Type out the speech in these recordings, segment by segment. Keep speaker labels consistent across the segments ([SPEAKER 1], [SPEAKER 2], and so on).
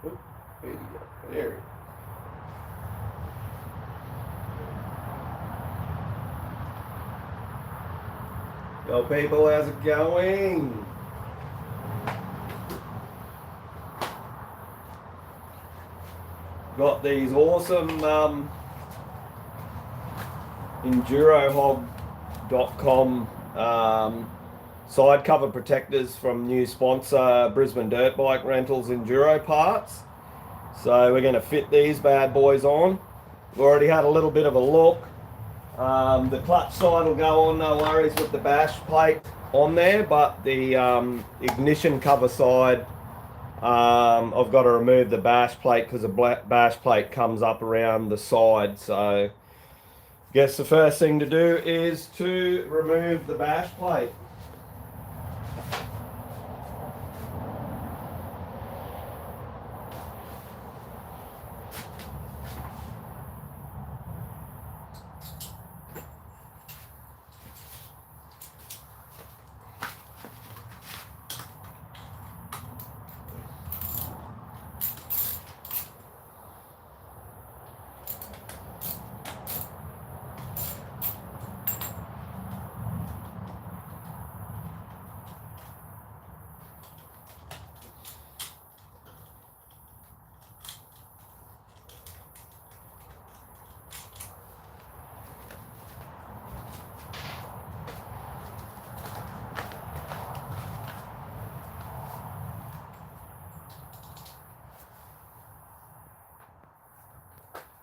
[SPEAKER 1] Oop, where'd he go? There he is. Yo people, how's it going? Got these awesome EnduroHog.com side cover protectors from new sponsor Brisbane Dirt Bike Rentals Enduro Parts. So we're going to fit these bad boys on. We've already had a little bit of a look. The clutch side will go on, no worries with the bash plate on there, but the ignition cover side, I've got to remove the bash plate because the bash plate comes up around the side. So I guess the first thing to do is to remove the bash plate.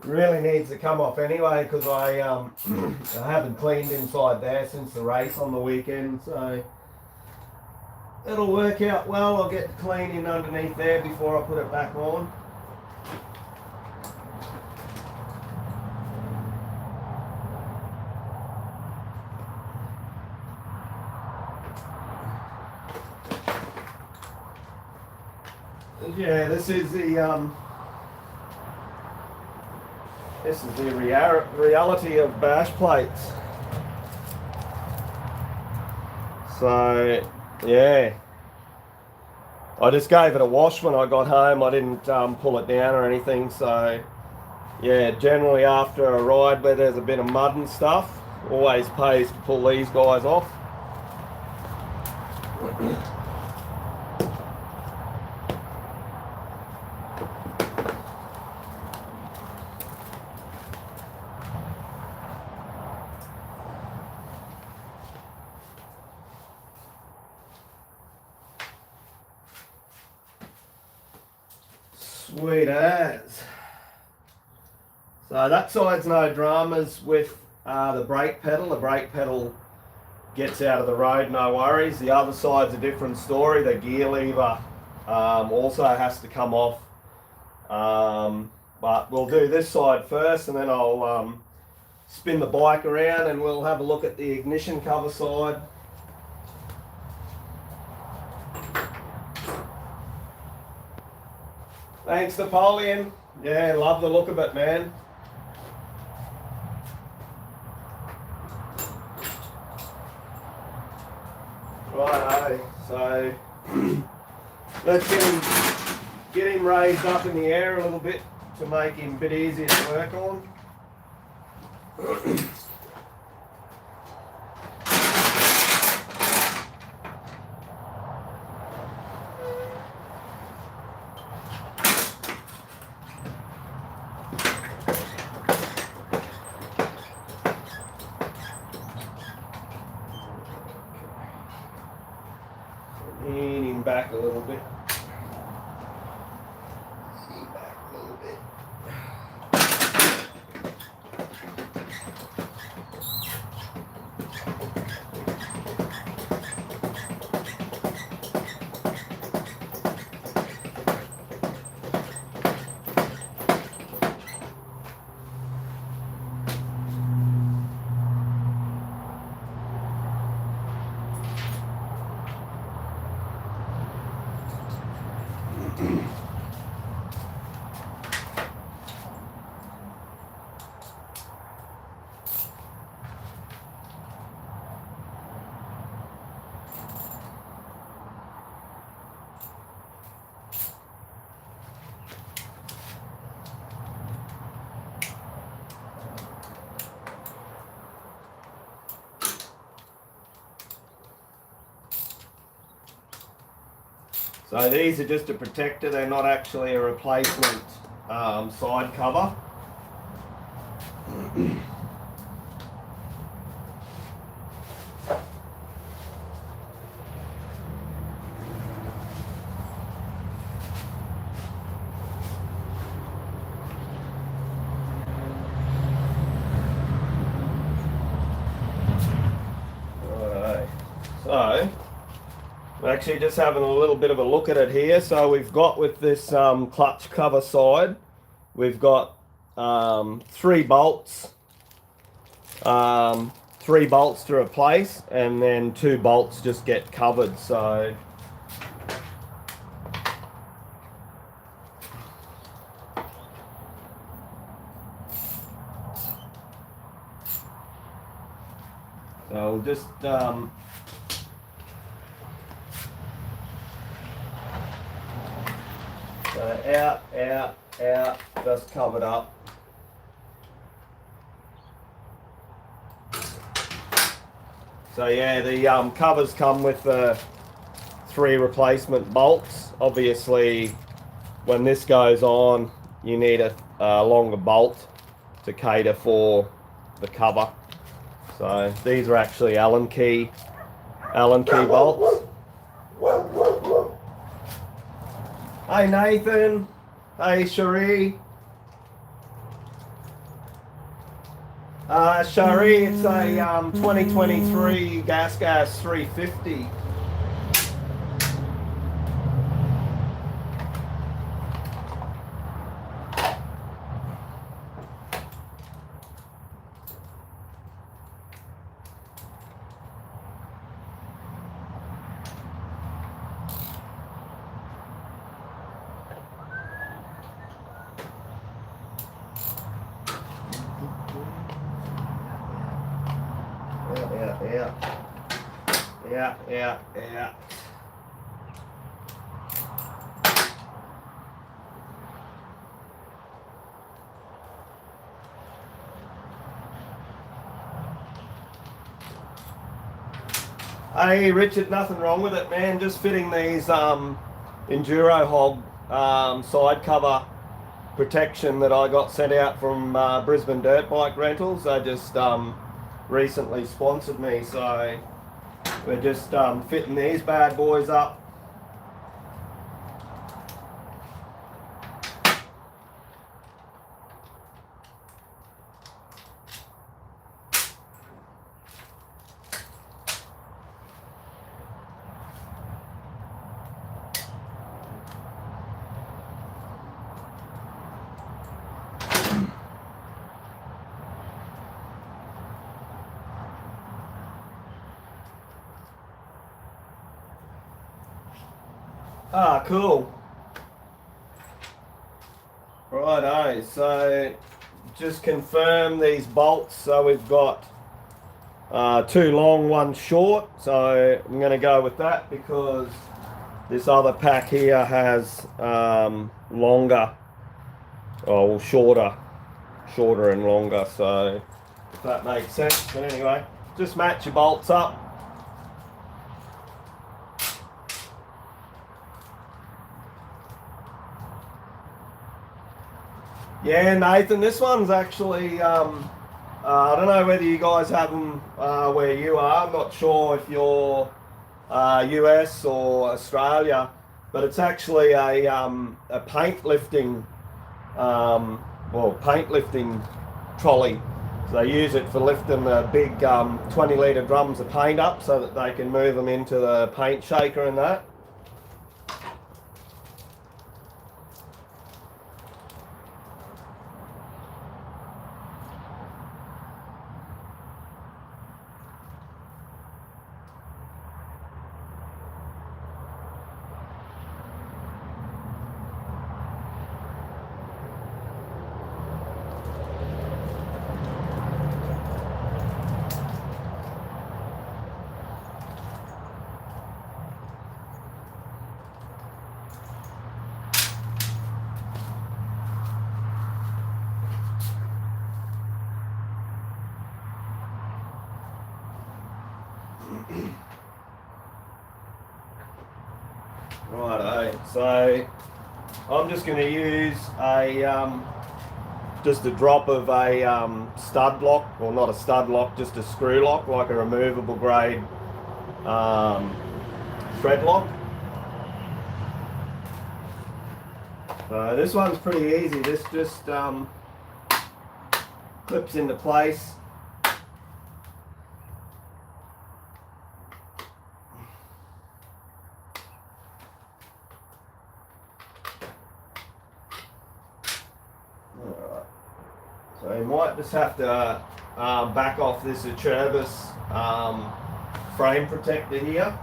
[SPEAKER 1] Really needs to come off anyway because I haven't cleaned inside there since the race on the weekend, so it'll work out well. I'll get the clean in underneath there before I put it back on. Yeah, this is the reality of bash plates. So yeah, I just gave it a wash when I got home. I didn't pull it down or anything. So yeah, generally after a ride where there's a bit of mud and stuff, always pays to pull these guys off. Sweet as. So that side's no dramas with the brake pedal. The brake pedal gets out of the road, no worries. The other side's a different story. The gear lever also has to come off. But we'll do this side first and then I'll spin the bike around and we'll have a look at the ignition cover side. Thanks, Napoleon. Yeah, love the look of it, man. Righto, so let's get him raised up in the air a little bit to make him a bit easier to work on. Lean him back a little bit. Back a little bit. So these are just a protector, they're not actually a replacement side cover. Alright, so I'm actually just having a little bit of a look at it here. So we've got with this clutch cover side, we've got 3 bolts, 3 bolts to replace, and then 2 bolts just get covered. So we'll just out, just covered up. So yeah, the covers come with the 3 replacement bolts. Obviously, when this goes on, you need a longer bolt to cater for the cover. So these are actually Allen key bolts. Hey Nathan, hey Cherie. Cherie, it's a 2023 Gas 350. Yeah. Hey Richard, nothing wrong with it, man. Just fitting these Enduro hog side cover protection that I got sent out from Brisbane Dirt Bike Rentals. They just recently sponsored me, so we're just fitting these bad boys up. Ah, cool. Righto, so just confirm these bolts. So we've got 2 long, 1 short. So I'm going to go with that because this other pack here has longer, or shorter and longer. So if that makes sense. But anyway, just match your bolts up. Yeah, Nathan, this one's actually, I don't know whether you guys have them where you are. I'm not sure if you're US or Australia, but it's actually a paint lifting, paint lifting trolley. So they use it for lifting the big 20-litre drums of paint up so that they can move them into the paint shaker and that. Righto. So I'm just going to use just a drop of a stud lock, or not a stud lock, just a screw lock, like a removable grade thread lock. So this one's pretty easy. This just clips into place. So you might just have to back off this Acerbis frame protector here.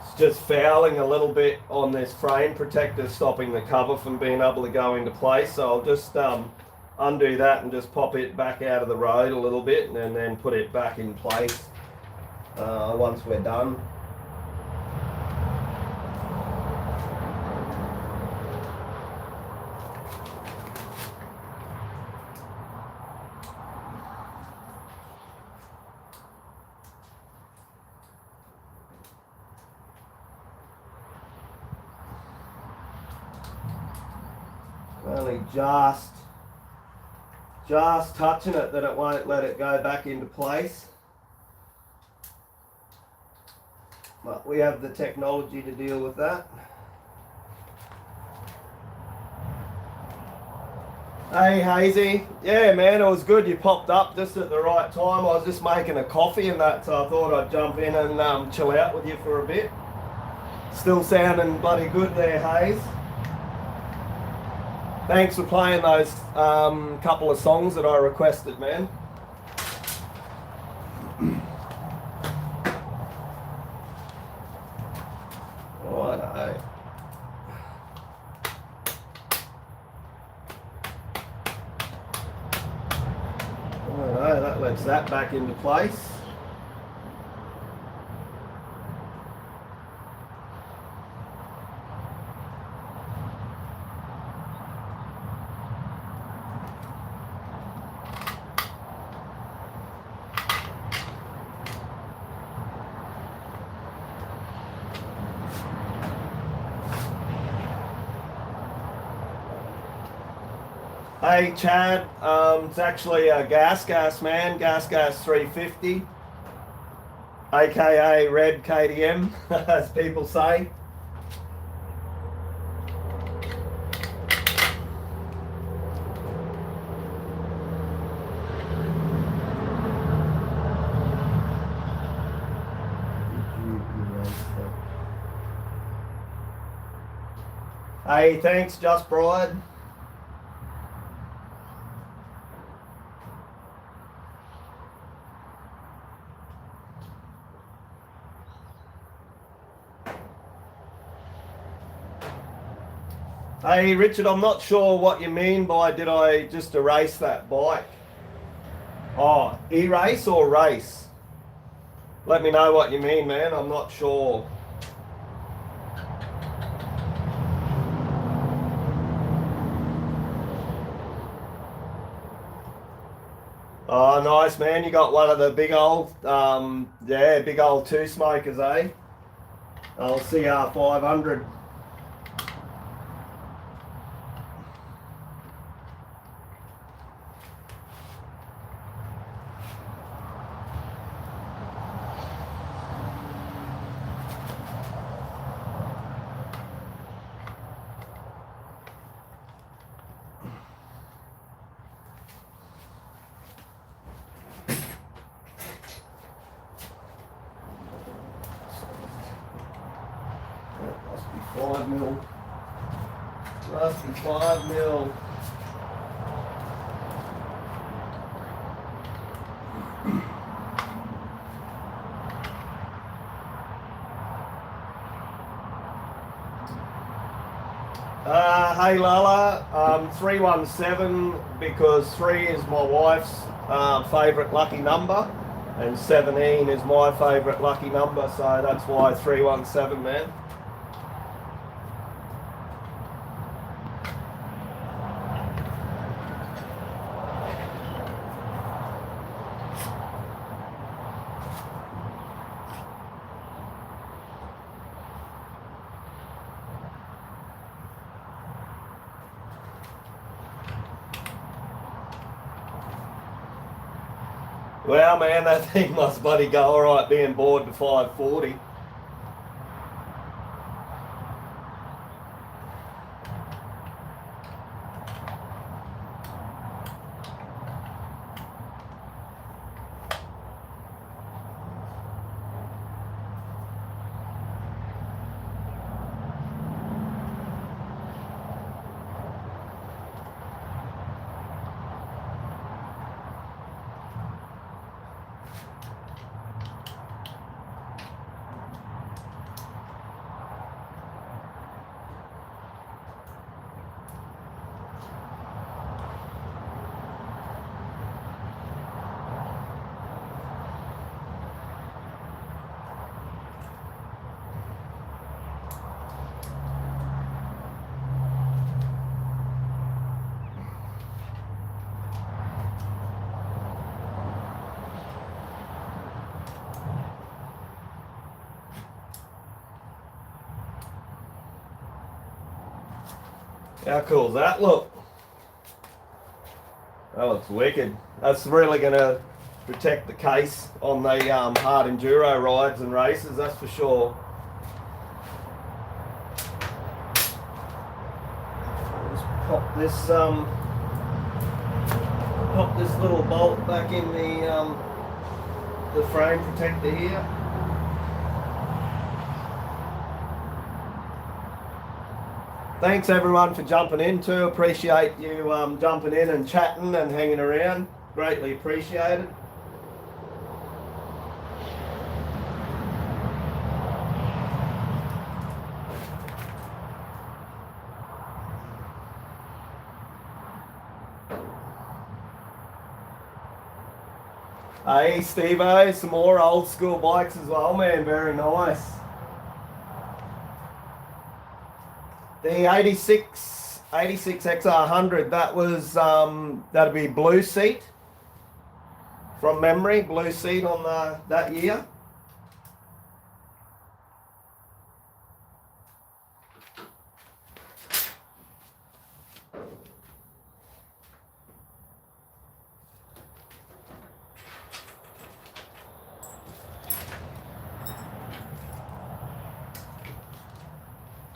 [SPEAKER 1] It's just fouling a little bit on this frame protector, stopping the cover from being able to go into place. So I'll just undo that and just pop it back out of the road a little bit, and then put it back in place once we're done. Only just touching it, that it won't let it go back into place. But we have the technology to deal with that. Hey Hazy, yeah man, it was good you popped up just at the right time. I was just making a coffee and that, so I thought I'd jump in and chill out with you for a bit. Still sounding bloody good there, Hayes. Thanks for playing those couple of songs that I requested, man. Righto. Righto, that lets that back into place. Hey Chad, it's actually a gas man, gas 350, aka red KTM, as people say. Hey, thanks, Just Bride. Hey Richard, I'm not sure what you mean by did I just erase that bike? Oh, erase or race? Let me know what you mean, man. I'm not sure. Oh, nice, man. You got one of the big old, yeah, big old two smokers, eh? I'll CR 500. Must be 5 mil. Must be 5 mil. Hey Lala, 317 because 3 is my wife's favourite lucky number and 17 is my favourite lucky number, so that's why 317, man. Well, man, that thing must bloody go all right being bored to 540. How cool is that look? That looks wicked. That's really going to protect the case on the hard enduro rides and races, that's for sure. Just pop this little bolt back in the frame protector here. Thanks everyone for jumping in too. Appreciate you jumping in and chatting and hanging around. Greatly appreciated. Hey Steve-O, some more old school bikes as well, man. Very nice. The 86 XR100, that was that'd be blue seat from memory, blue seat on that year.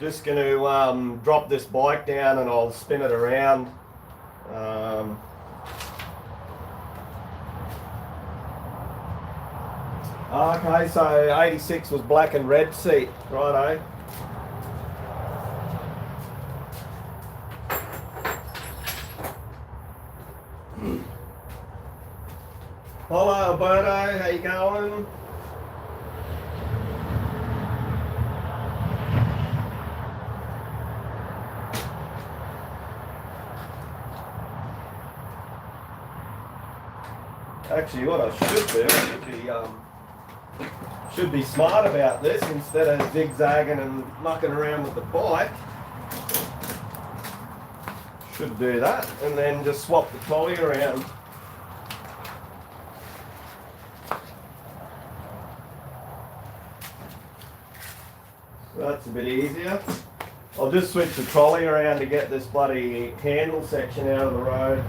[SPEAKER 1] Just going to drop this bike down and I'll spin it around. Okay, so 86 was black and red seat, righto. Hello Alberto, how you going? Actually, what I should do, should be smart about this instead of zigzagging and mucking around with the bike. Should do that, and then just swap the trolley around. That's a bit easier. I'll just switch the trolley around to get this bloody handle section out of the road.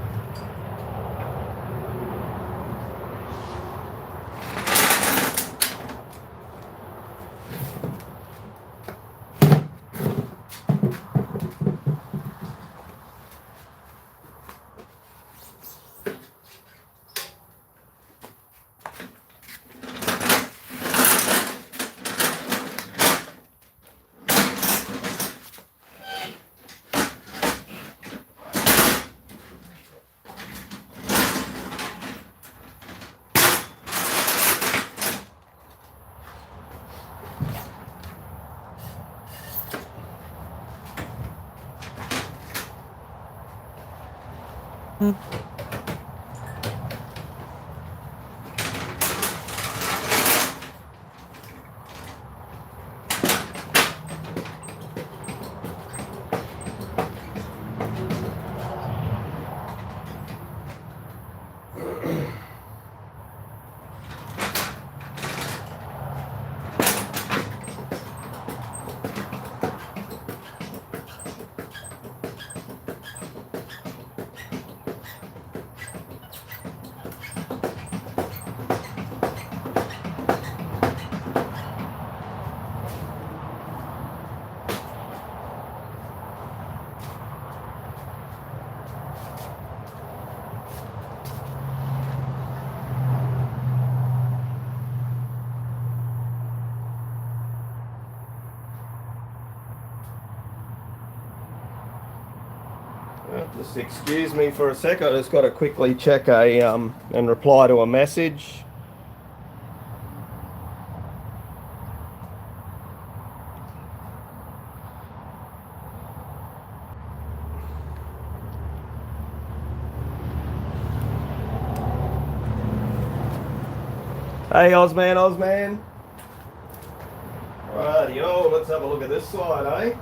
[SPEAKER 1] Just excuse me for a sec. I just got to quickly check and reply to a message. Hey, Ozman. Rightio, let's have a look at this side, eh?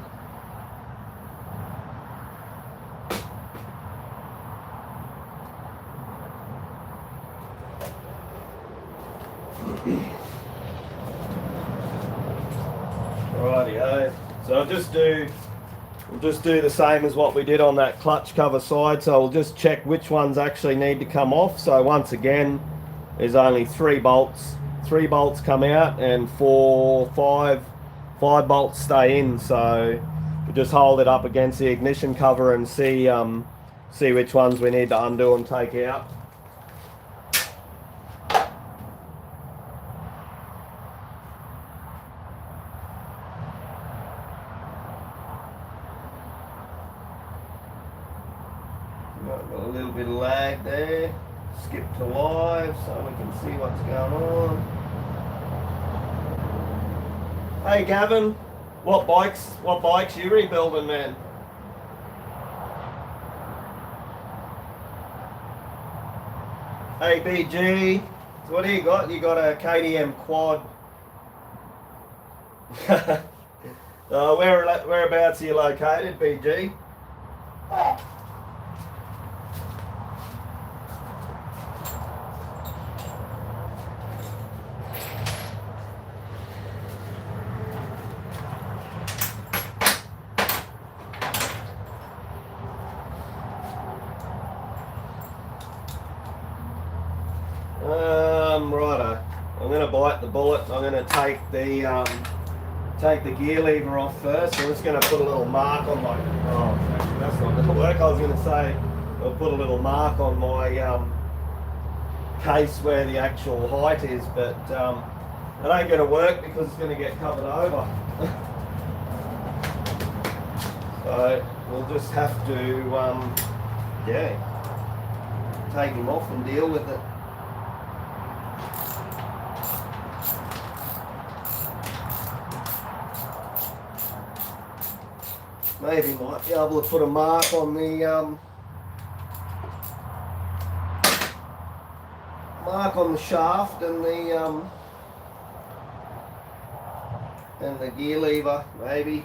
[SPEAKER 1] Rightio. So we'll just do the same as what we did on that clutch cover side. So we'll just check which ones actually need to come off. So once again, there's only 3 bolts. 3 bolts come out and 5 bolts stay in. So we just hold it up against the ignition cover and see which ones we need to undo and take out. Got a little bit of lag there. Skip to live so we can see what's going on. Hey Gavin, what bikes you rebuilding, man? Hey BG, so what do you got? You got a KTM quad. Whereabouts are you located, BG? Righto. I'm going to bite the bullet. I'm going to take the gear lever off first. I'm just going to put a little mark on my. Oh, actually, that's not going to work. I was going to say I'll put a little mark on my case where the actual height is, but it ain't going to work because it's going to get covered over. So we'll just have to, take him off and deal with it. Maybe might be able to put a mark on the shaft and the gear lever, maybe.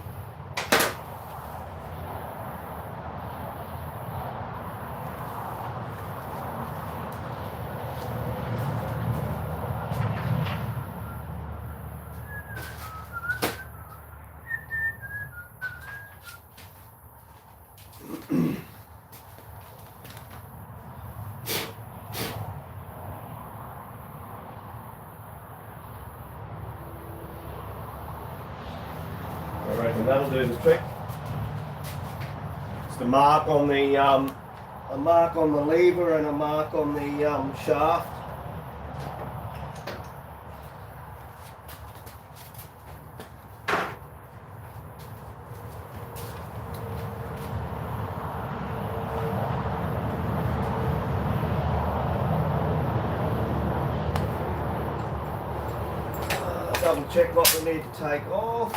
[SPEAKER 1] I reckon that'll do the trick. Just a mark on the lever and a mark on the shaft. Double check what we need to take off.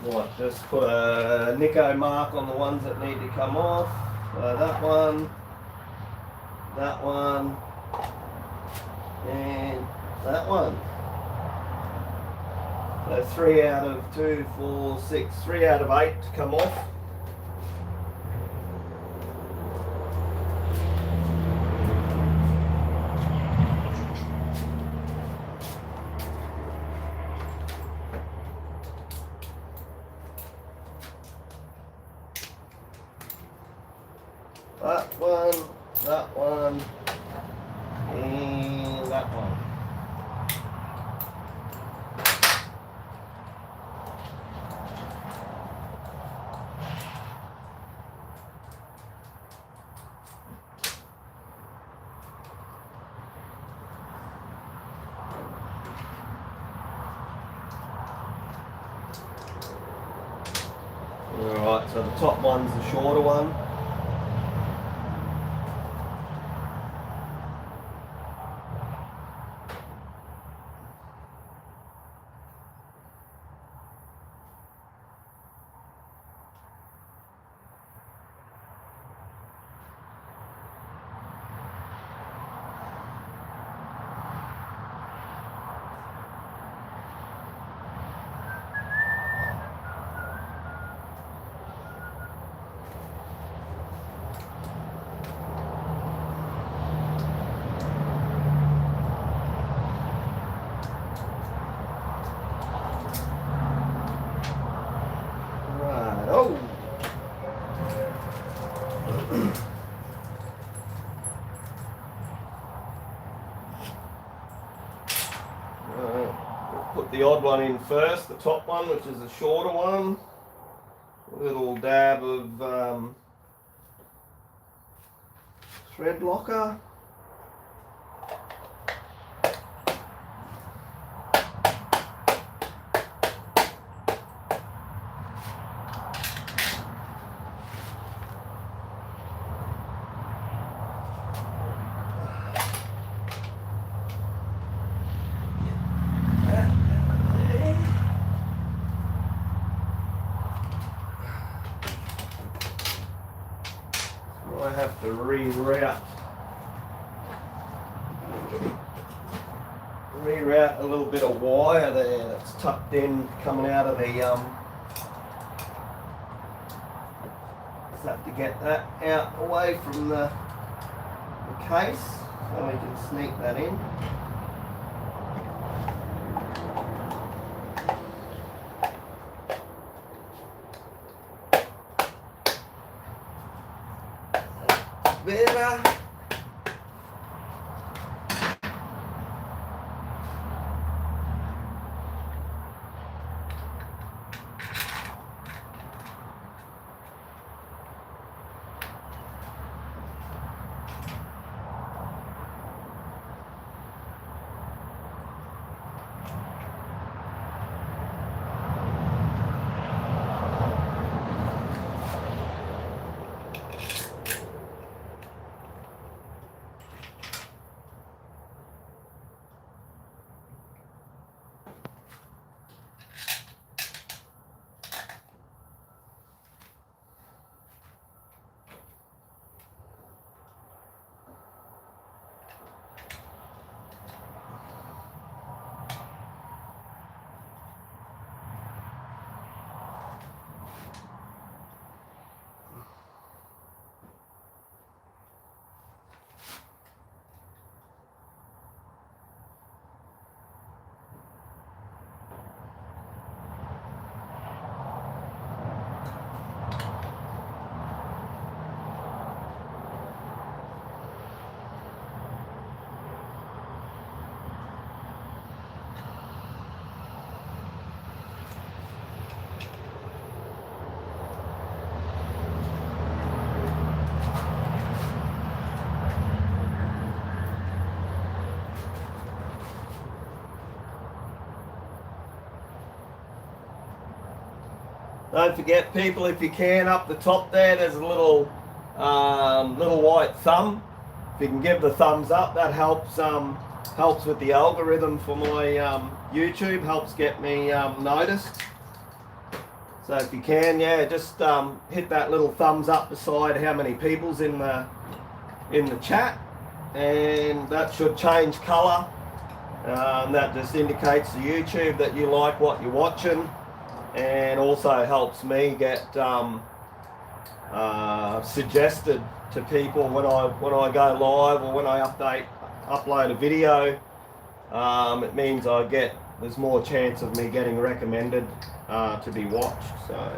[SPEAKER 1] Right, just put a Nico mark on the ones that need to come off. That one, and that one. So 3 out of 2, 4, 6, 3 out of 8 to come off. That one, and that one. Right, so the top one's the shorter one. Right, oh! Put the odd one in first, the top one, which is the shorter one. A little dab of thread locker. I have to reroute a little bit of wire there that's tucked in coming out of the just have to get that out away from the case so we can sneak that in. Better. Don't forget, people, if you can, up the top there's a little little white thumb. If you can give the thumbs up, that helps with the algorithm for my YouTube, helps get me noticed. So if you can, yeah, just hit that little thumbs up beside how many people's in the chat, and that should change colour. That just indicates to YouTube that you like what you're watching, and also helps me get suggested to people when I go live or when I upload a video. It means there's more chance of me getting recommended to be watched. So.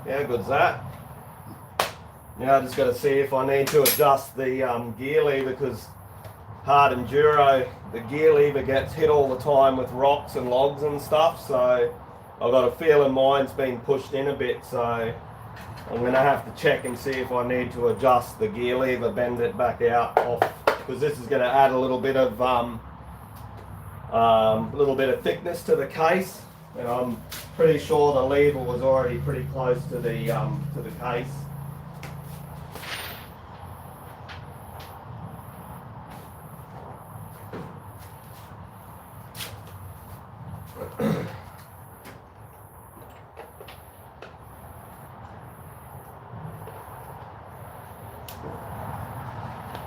[SPEAKER 1] How good's that? Now I just got to see if I need to adjust the gear lever, because hard enduro, the gear lever gets hit all the time with rocks and logs and stuff, so I've got a feeling mine's been pushed in a bit, so I'm going to have to check and see if I need to adjust the gear lever, bend it back out off, because this is going to add a little bit of thickness to the case, and I'm pretty sure the lever was already pretty close to the case.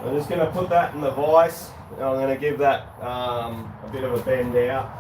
[SPEAKER 1] I'm just going to put that in the vise, and I'm going to give that a bit of a bend out.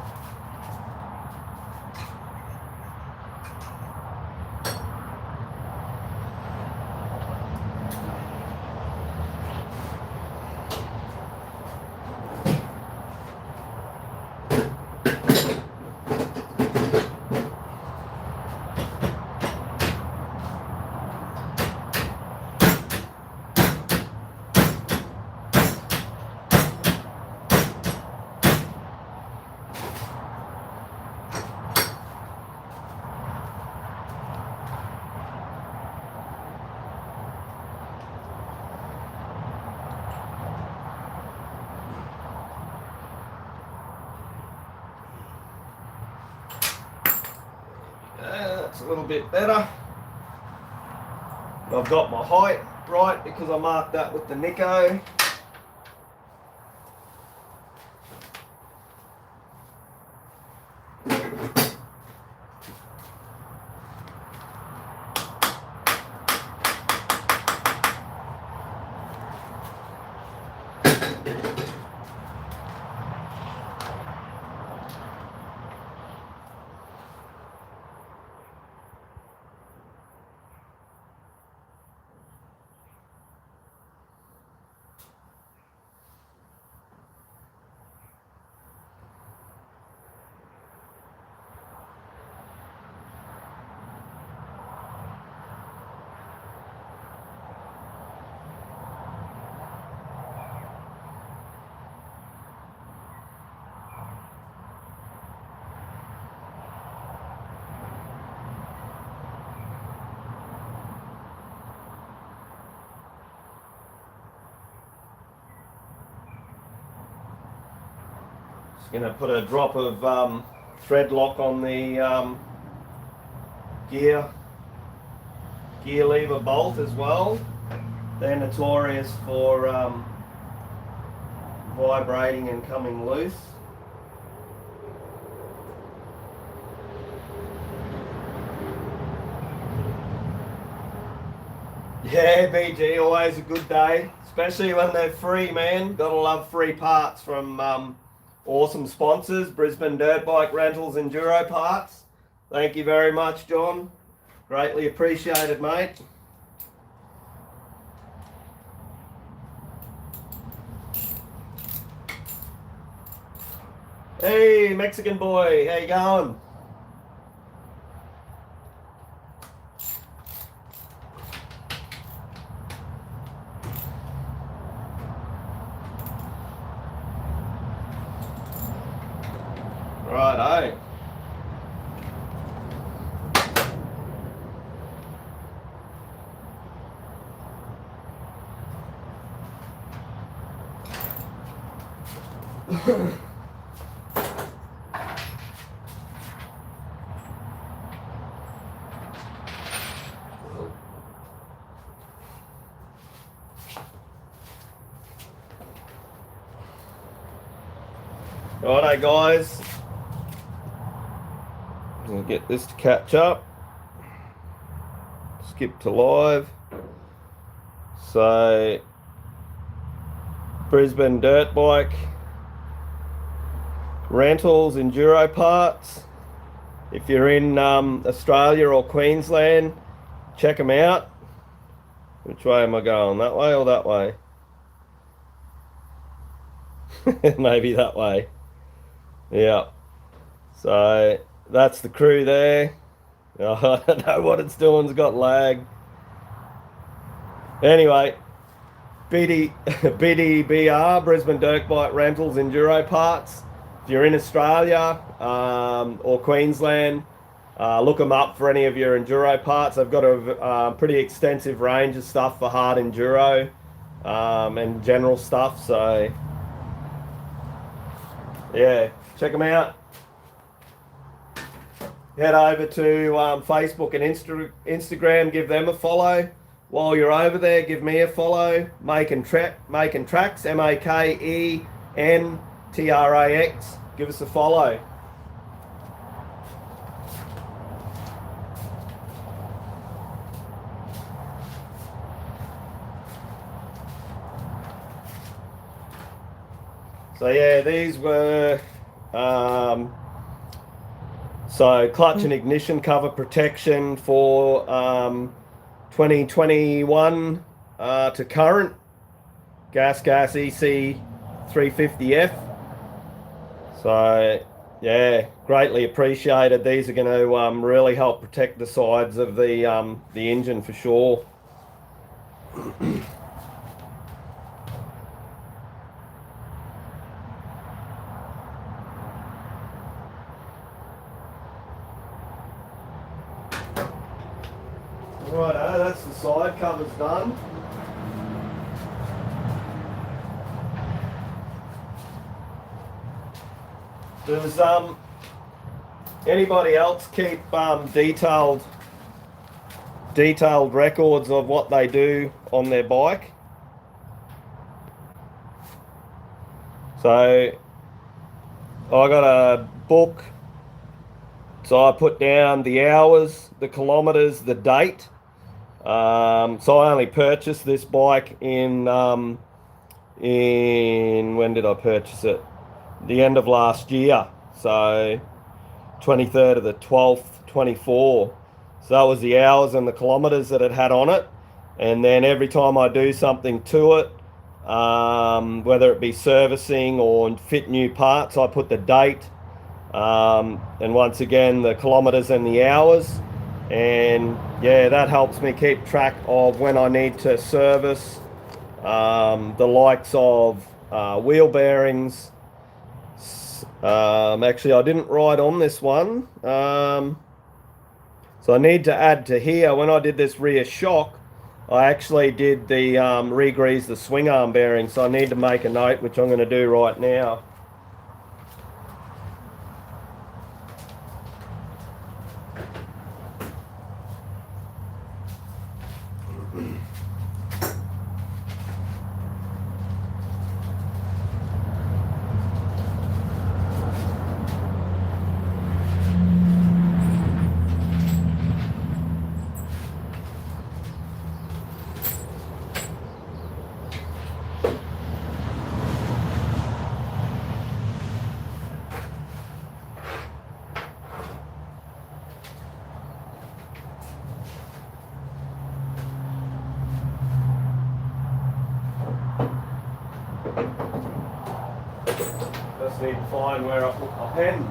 [SPEAKER 1] That's a little bit better. I've got my height right because I marked that with the Nico. Going to put a drop of thread lock on the gear lever bolt as well. They're notorious for vibrating and coming loose. Yeah, BG, always a good day, especially when they're free, man. Gotta love free parts from awesome sponsors, Brisbane Dirt Bike Rentals Enduro Parts. Thank you very much, John. Greatly appreciated, mate. Hey, Mexican boy, how you going? Righto. Righto, guys. We'll get this to catch up. Skip to live. So, Brisbane Dirt Bike Rentals Enduro Parts. If you're in Australia or Queensland, check them out. Which way am I going? That way or that way? Maybe that way. Yeah. So that's the crew there. I don't know what it's doing. It's got lag. Anyway, Bdbr, Brisbane Dirt Bike Rentals Enduro Parts. If you're in Australia or Queensland, look them up for any of your enduro parts. They've got a pretty extensive range of stuff for hard enduro and general stuff. So, yeah, check them out. Head over to Facebook and Instagram, give them a follow. While you're over there, give me a follow. Making Tracks, MAKENTRAX. Give us a follow. So yeah, these were so clutch and ignition cover protection for 2021 to current gas EC 350F. So yeah, greatly appreciated. These are going to really help protect the sides of the engine for sure. Righto, that's the side covers done. Does anybody else keep detailed records of what they do on their bike? So I got a book, so I put down the hours, the kilometers, the date. So I only purchased this bike in when did I purchase it? The end of last year. So 23rd of the 12th, 24. So that was the hours and the kilometers that it had on it. And then every time I do something to it, whether it be servicing or fit new parts, I put the date. And once again, the kilometers and the hours. And yeah, that helps me keep track of when I need to service the likes of wheel bearings. Actually, I didn't write on this one. So I need to add to here, when I did this rear shock, I actually did the re-grease the swing arm bearing. So I need to make a note, which I'm going to do right now. Just need to find where I put my pen.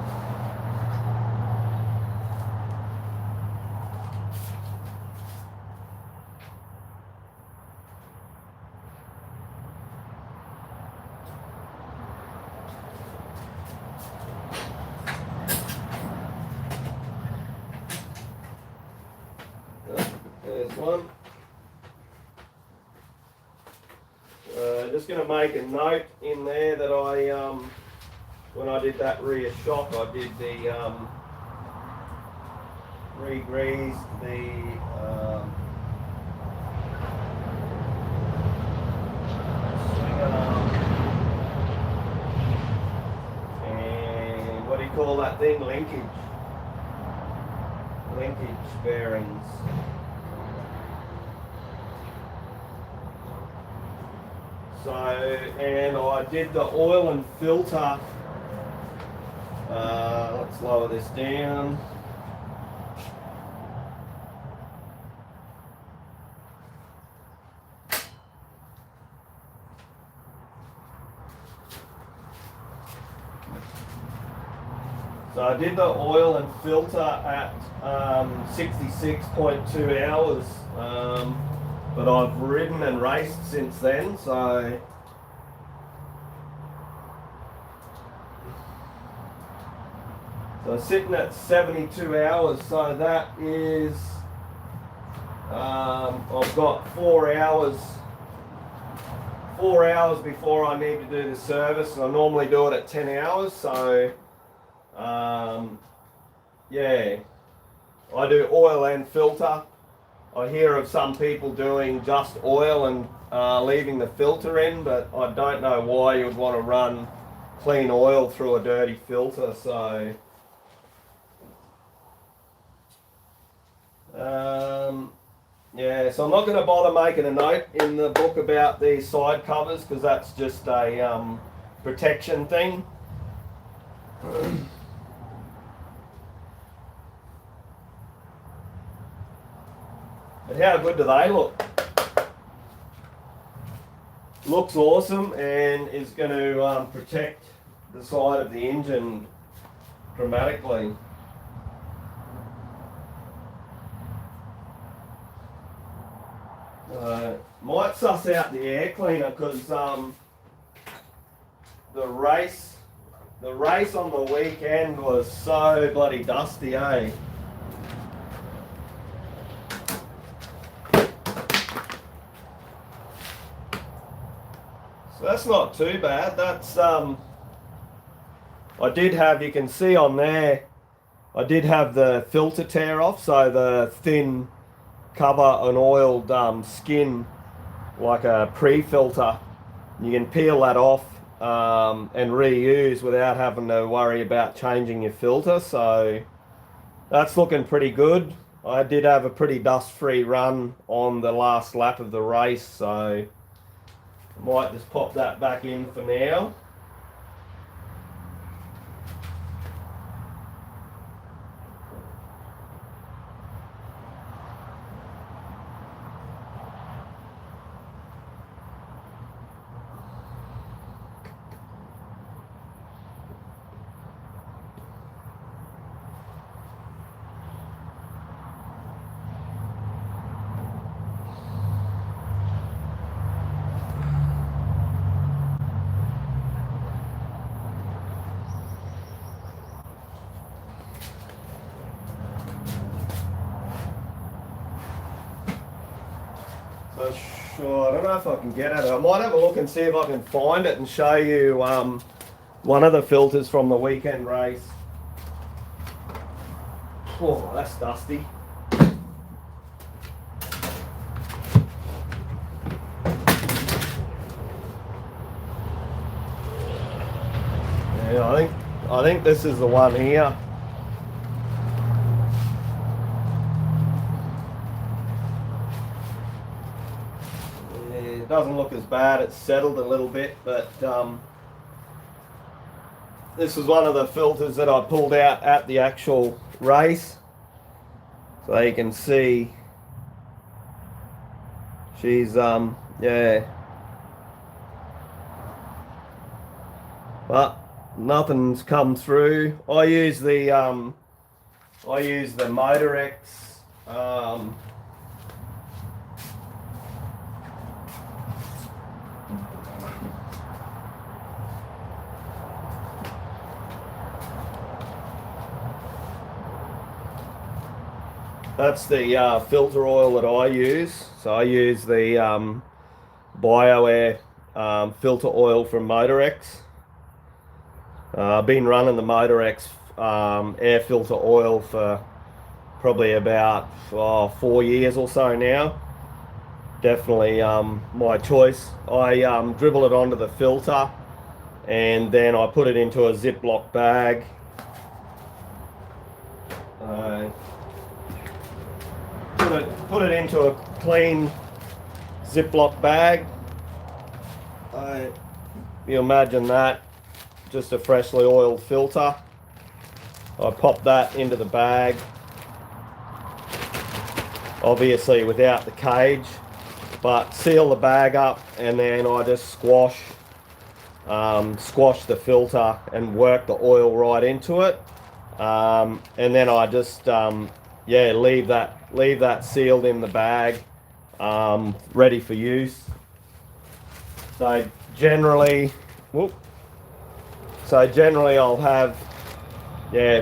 [SPEAKER 1] There's one. Just going to make a note in there that I, when I did that rear shock, I did the re-greased the swing arm and what do you call that thing? Linkage bearings. So, and I did the oil and filter. Let's lower this down. So I did the oil and filter at 66.2 hours, but I've ridden and raced since then, so sitting at 72 hours, so that is I've got 4 hours before I need to do the service, and I normally do it at 10 hours, so yeah, I do oil and filter. I hear of some people doing just oil and leaving the filter in, but I don't know why you would want to run clean oil through a dirty filter, so yeah, so I'm not going to bother making a note in the book about these side covers because that's just a protection thing. But how good do they look? Looks awesome and is going to protect the side of the engine dramatically. Might suss out the air cleaner because the race on the weekend was so bloody dusty, eh? So that's not too bad. That's I did have, you can see on there, I did have the filter tear off, so the thin cover an oiled skin like a pre-filter, you can peel that off and reuse without having to worry about changing your filter, so that's looking pretty good. I did have a pretty dust-free run on the last lap of the race, so I might just pop that back in for now. Sure, I don't know if I can get at it. I might have a look and see if I can find it and show you one of the filters from the weekend race. Oh, that's dusty. Yeah, I think this is the one here. It doesn't look as bad, it's settled a little bit, but this was one of the filters that I pulled out at the actual race, so you can see she's yeah, but nothing's come through. I use the Motorex that's the filter oil that I use. So I use the BioAir filter oil from Motorex. I've been running the Motorex air filter oil for probably about 4 years or so now. Definitely my choice. I dribble it onto the filter and then I put it into a Ziploc bag. Put it into a clean Ziploc bag. You imagine that, just a freshly oiled filter. I pop that into the bag, obviously without the cage, but seal the bag up, and then I just squash the filter and work the oil right into it, and then I just yeah, leave that sealed in the bag, ready for use. So generally, I'll have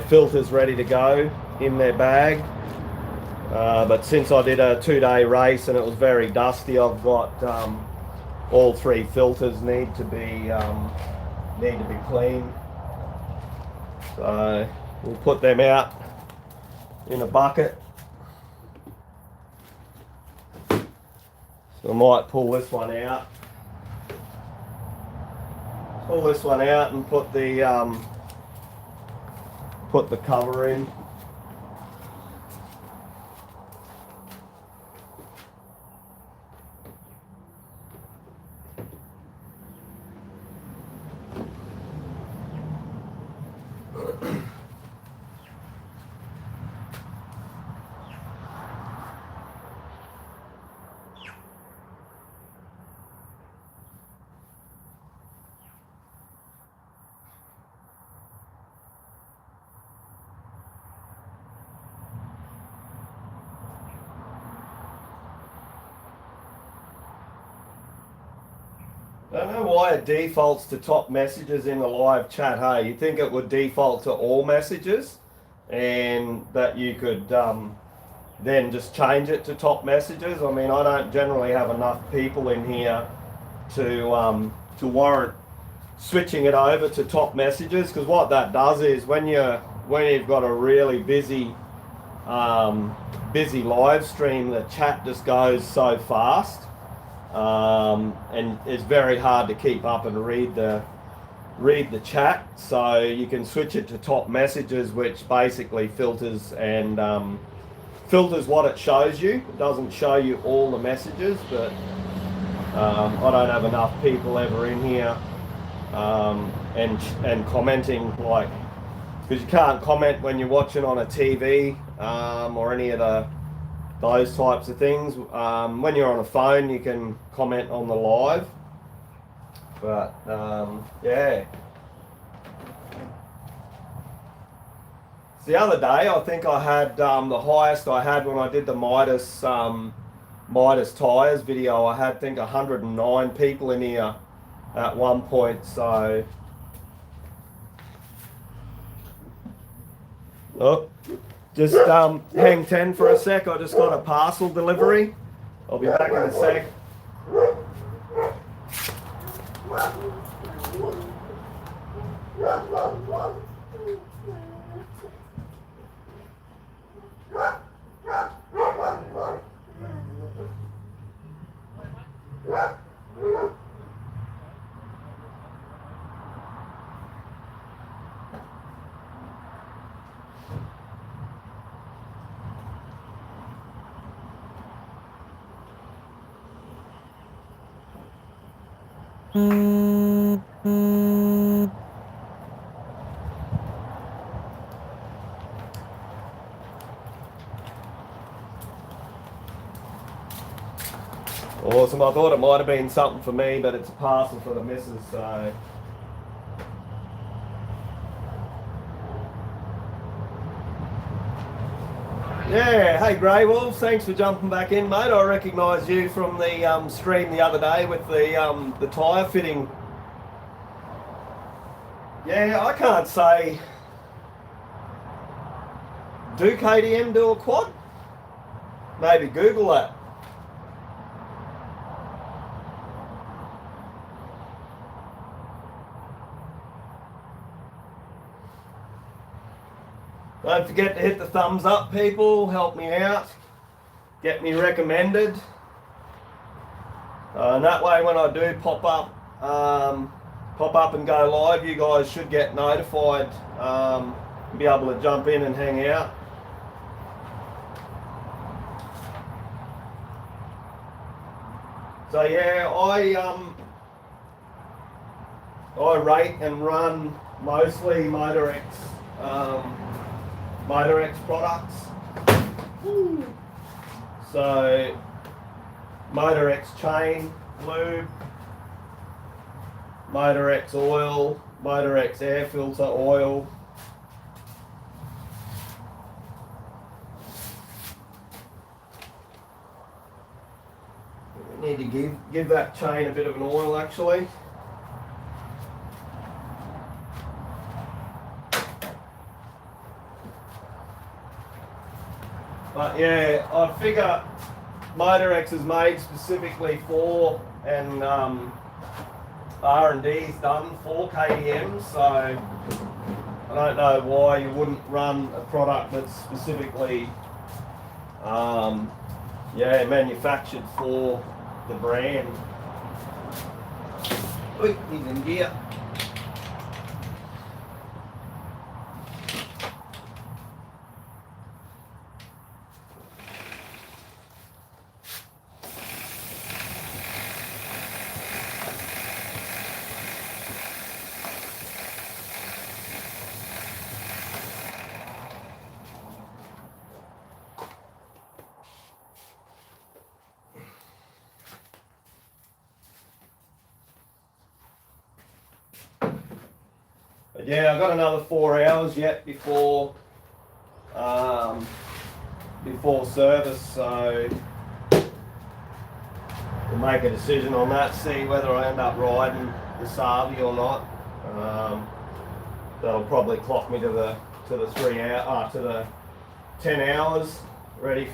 [SPEAKER 1] filters ready to go in their bag. But since I did a 2-day race and it was very dusty, I've got all 3 filters need to be cleaned. So we'll put them out in a bucket. So I might pull this one out. And put the cover in. I don't know why it defaults to top messages in the live chat. Hey, you'd think it would default to all messages, and that you could then just change it to top messages. I mean, I don't generally have enough people in here to warrant switching it over to top messages, because what that does is when you've got a really busy live stream, the chat just goes so fast. And it's very hard to keep up and read the chat. So you can switch it to top messages, which basically filters what it shows you. It doesn't show you all the messages, but I don't have enough people ever in here and commenting, like, because you can't comment when you're watching on a TV or any of those types of things. When you're on a phone, you can comment on the live, but yeah. The other day, I think I had the highest I had when I did the Midas tyres video. I had, I think, 109 people in here at one point. So, just hang 10 for a sec. I just got a parcel delivery. I'll be back in a sec. Awesome. I thought it might have been something for me, but it's a parcel for the missus, so. Yeah, hey Grey Wolves, thanks for jumping back in, mate. I recognise you from the stream the other day with the tyre fitting. Yeah, I can't say. Do KTM do a quad? Maybe Google that. Don't forget to hit the thumbs up, people. Help me out. Get me recommended. And that way, when I do pop up and go live, you guys should get notified. Be able to jump in and hang out. So yeah, I rate and run mostly Motorex products. So Motorex chain lube, Motorex oil, Motorex air filter oil. Need to give that chain a bit of an oil actually. But yeah, I figure MotorX is made specifically for, and R&D is done for KTM, so I don't know why you wouldn't run a product that's specifically manufactured for the brand. Oi, he's in gear. But yeah, I've got another 4 hours yet before service, so we'll make a decision on that, see whether I end up riding the Savi or not. That'll probably clock me to the 10 hours, ready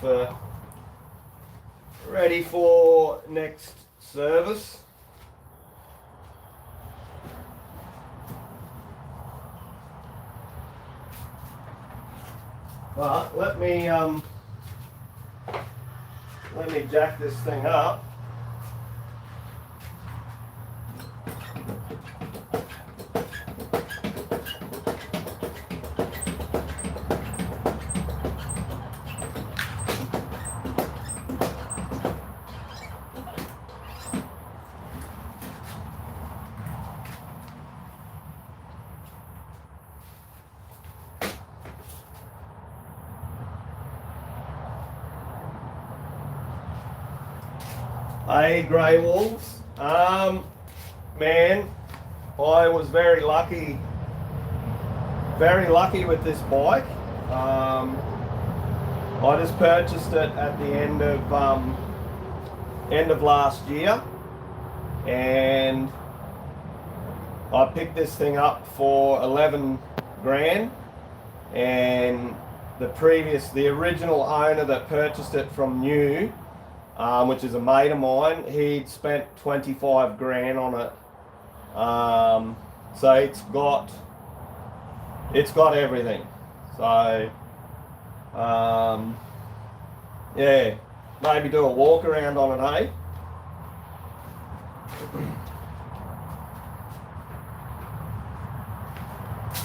[SPEAKER 1] for next service. But let me jack this thing up. Hey, Grey Wolves. Man, I was very lucky with this bike. I just purchased it at the end of last year, and I picked this thing up for 11 grand, and the original owner that purchased it from new, which is a mate of mine, he'd spent 25 grand on it. So it's got everything. So yeah, maybe do a walk around on it, hey?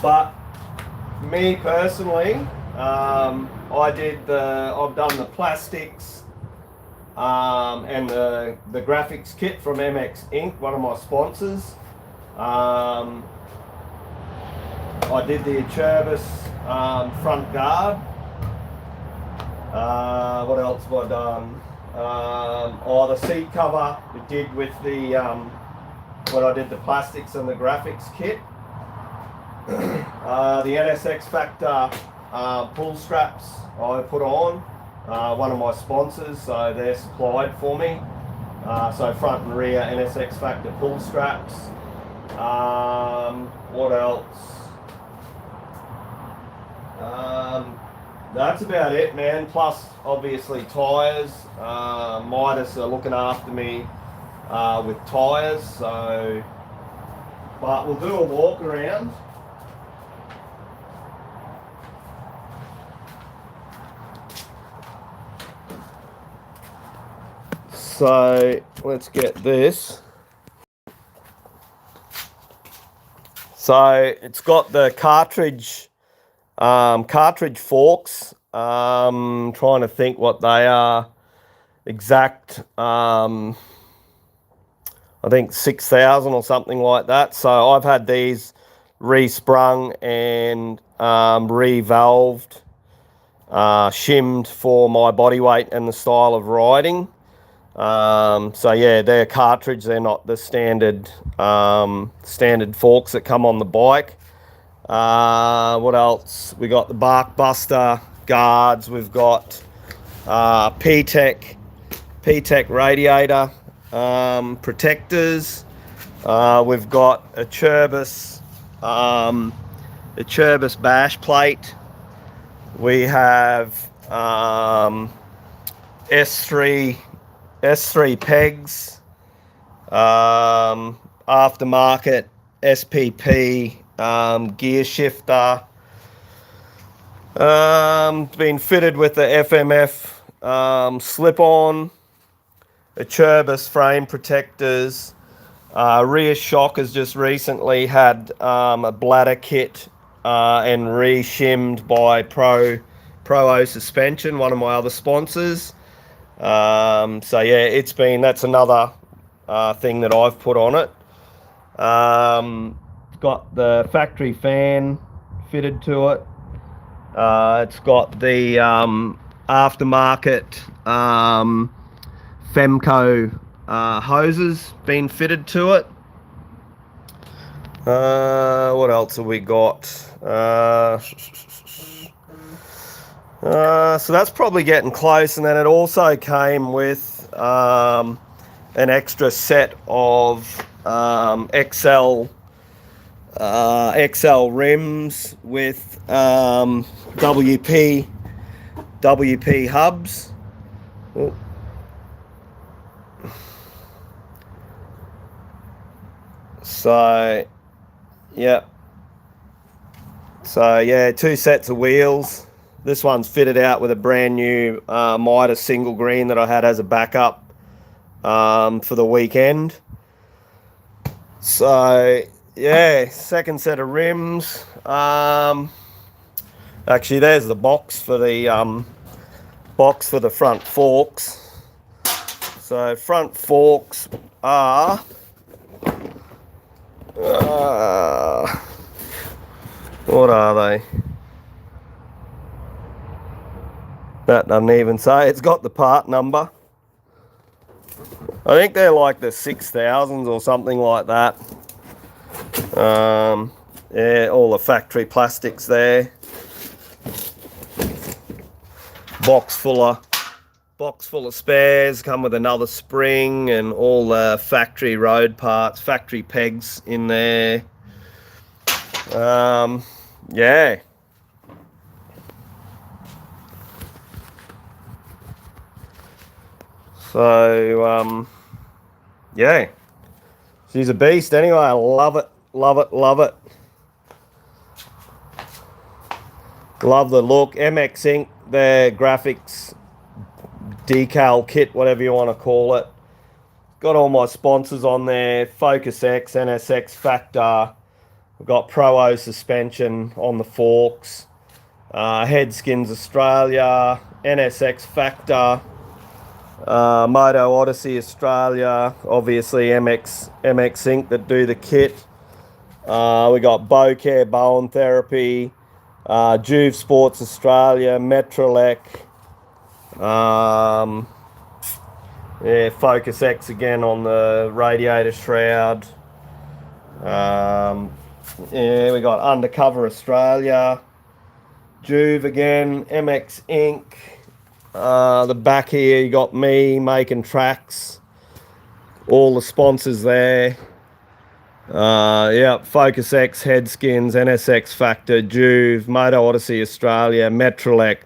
[SPEAKER 1] But me personally, I've done the plastics and the graphics kit from MX Inc., one of my sponsors. I did the Acerbis front guard. What else have I done? The seat cover we did with the when I did the plastics and the graphics kit. The NSX Factor pull straps I put on, one of my sponsors, so they're supplied for me. So front and rear NSX Factor pull straps. What else? That's about it, man. Plus, obviously, tyres. Midas are looking after me with tyres, so. But we'll do a walk around. So let's get this. So it's got the cartridge forks. Trying to think what they are exact. I think 6,000 or something like that. So I've had these resprung and revalved, shimmed for my body weight and the style of riding. So yeah, they're cartridge. They're not the standard forks that come on the bike. What else? We got the Bark Buster guards. We've got P-Tech radiator protectors. We've got a Cherbis bash plate. We have S3 pegs, aftermarket SPP gear shifter. Been fitted with the FMF slip-on, a Cherbis frame protectors. Rear shock has just recently had a bladder kit and re-shimmed by Pro O Suspension, one of my other sponsors. So yeah, that's another thing that I've put on it. Got the factory fan fitted to it. It's got the aftermarket Femco hoses been fitted to it. What else have we got? So that's probably getting close, and then it also came with an extra set of XL rims with WP hubs. Oh. So yeah, two sets of wheels. This one's fitted out with a brand new Mitre single green that I had as a backup for the weekend. So yeah, second set of rims. Actually, there's the box for the front forks. So front forks are what are they? That doesn't even say. It's got the part number. I think they're like the 6000s or something like that. Yeah, all the factory plastics there. Box full of spares. Come with another spring and all the factory road parts, factory pegs in there. Yeah. So, yeah. She's a beast anyway. I love it, love it, love it. Love the look. MX Ink, their graphics decal kit, whatever you want to call it. Got all my sponsors on there. Focus X, NSX Factor. We've got Pro O Suspension on the forks. Headskins Australia, NSX Factor. Moto Odyssey Australia, obviously MX Ink that do the kit. We got Bowcare Bone Therapy, Juve Sports Australia, Metrolec, yeah, Focus X again on the radiator shroud. Yeah, we got Undercover Australia, Juve again, MX Ink. The back here, you got me making tracks. All the sponsors there. Yeah, Focus X, Headskins, NSX Factor, Juve, Moto Odyssey Australia, Metrolec,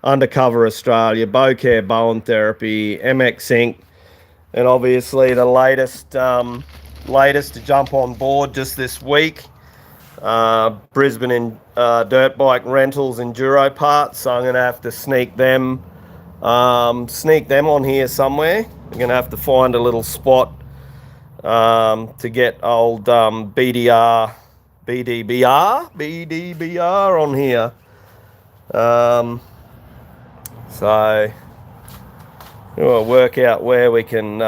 [SPEAKER 1] Undercover Australia, Bowcare Bone Therapy, MX Ink, and obviously the latest to jump on board just this week. Brisbane in dirt bike rentals, enduro parts. So I'm gonna have to sneak them on here somewhere. I'm gonna have to find a little spot to get old Bdbr on here. So we'll work out where we can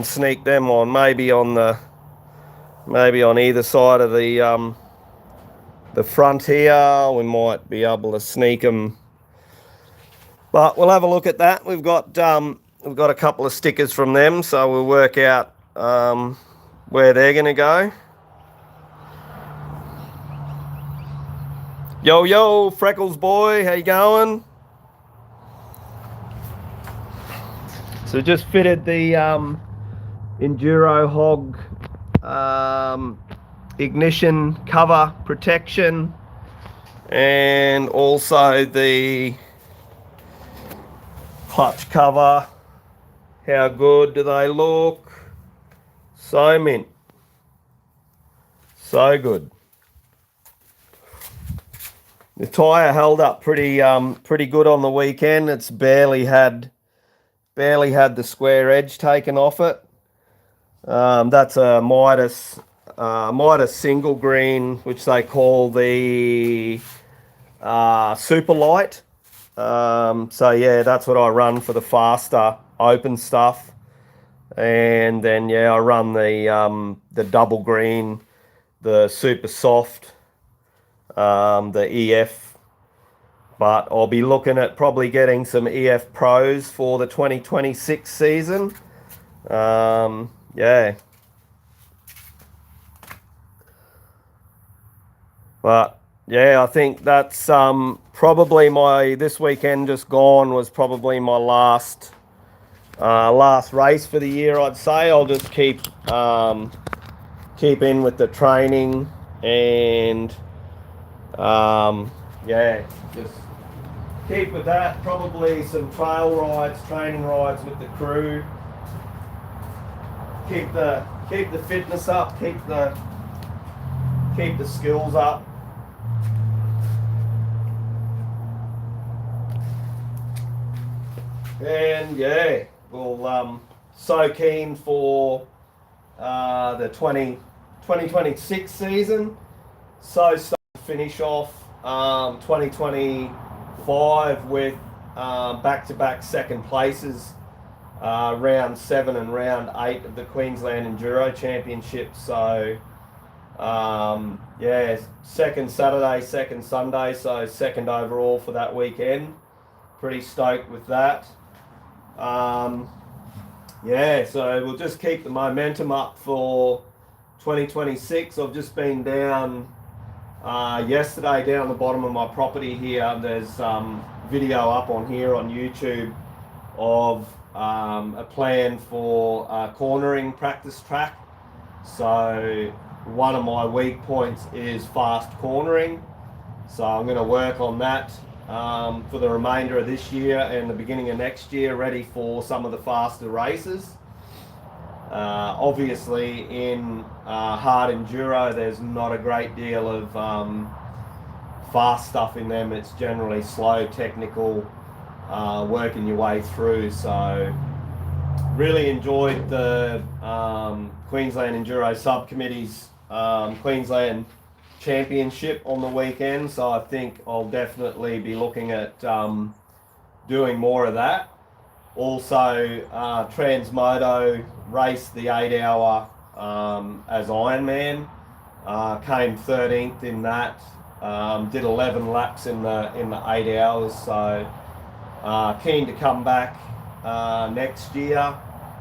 [SPEAKER 1] sneak them on. Maybe on either side of the front here. We might be able to sneak them. But we'll have a look at that. We've got a couple of stickers from them, so we'll work out where they're going to go. Yo, Freckles boy, how you going? So just fitted the Enduro Hog ignition cover protection, and also the clutch cover. How good do they look? So mint. So good. The tyre held up pretty good on the weekend. It's barely had the square edge taken off it. That's a Midas single green, which they call the super light. So yeah, that's what I run for the faster open stuff. And then yeah, I run the double green, the super soft, the EF. But I'll be looking at probably getting some EF Pros for the 2026 season. Yeah. But yeah, I think that's probably this weekend just gone was probably my last race for the year, I'd say. I'll just keep in with the training and yeah, just keep with that. Probably some trail rides, training rides with the crew. Keep the fitness up, keep the skills up. And yeah, we'll so keen for the 2026 season. So start to finish off 2025 with back-to-back second places, round 7 and round 8 of the Queensland Enduro Championship. So yeah, second Saturday, second Sunday, so second overall for that weekend. Pretty stoked with that. Yeah, so we'll just keep the momentum up for 2026. I've just been down yesterday down the bottom of my property here. There's video up on here on YouTube of a plan for a cornering practice track. So one of my weak points is fast cornering. So I'm going to work on that for the remainder of this year and the beginning of next year, ready for some of the faster races. Obviously in hard enduro there's not a great deal of fast stuff in them. It's generally slow, technical, working your way through. So really enjoyed the Queensland Enduro Subcommittee's Queensland Championship on the weekend, so I think I'll definitely be looking at doing more of that. Also, Transmoto raced the 8-hour as Ironman, came 13th in that, did 11 laps in the 8 hours. So keen to come back next year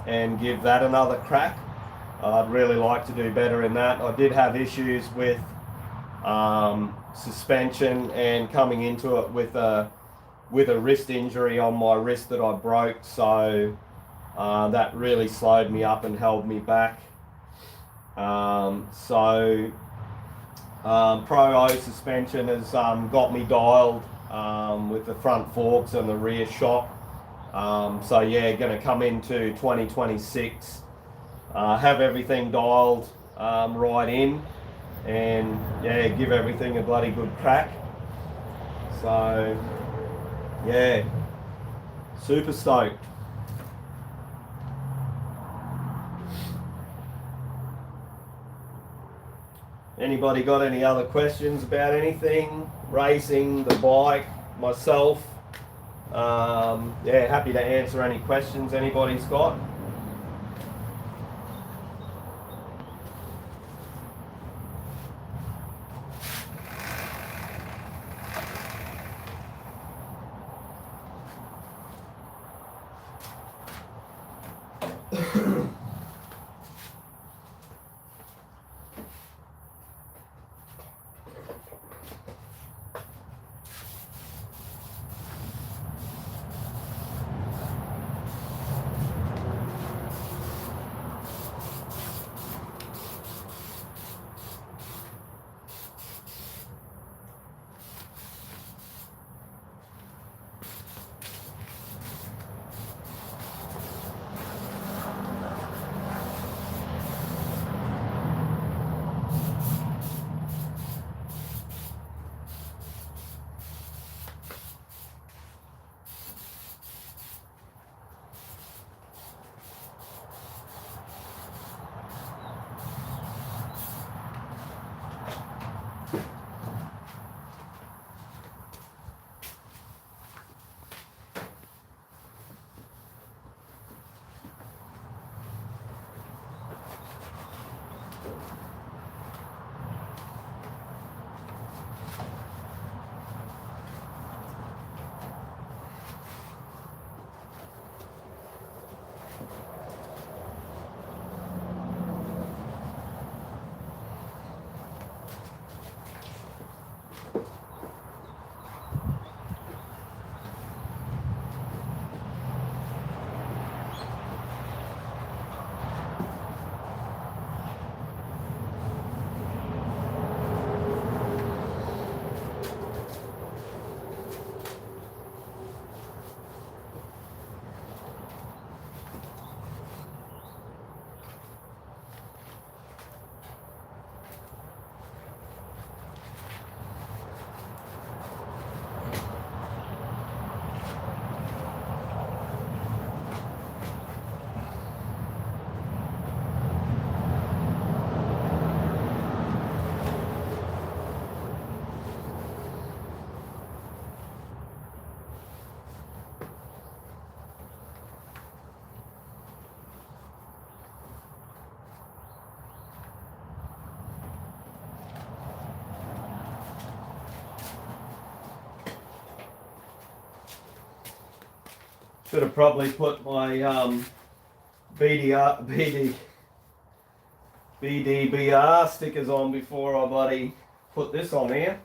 [SPEAKER 1] and give that another crack. I'd really like to do better in that. I did have issues with suspension and coming into it with a wrist injury on my wrist that I broke, so that really slowed me up and held me back. Pro O suspension has got me dialed with the front forks and the rear shock. So yeah, going to come into 2026, have everything dialed right in, and yeah, give everything a bloody good crack. So yeah, super stoked. Anybody got any other questions about anything? Racing, the bike, myself? Yeah, happy to answer any questions anybody's got. Should have probably put my Bdbr stickers on before I bloody put this on here.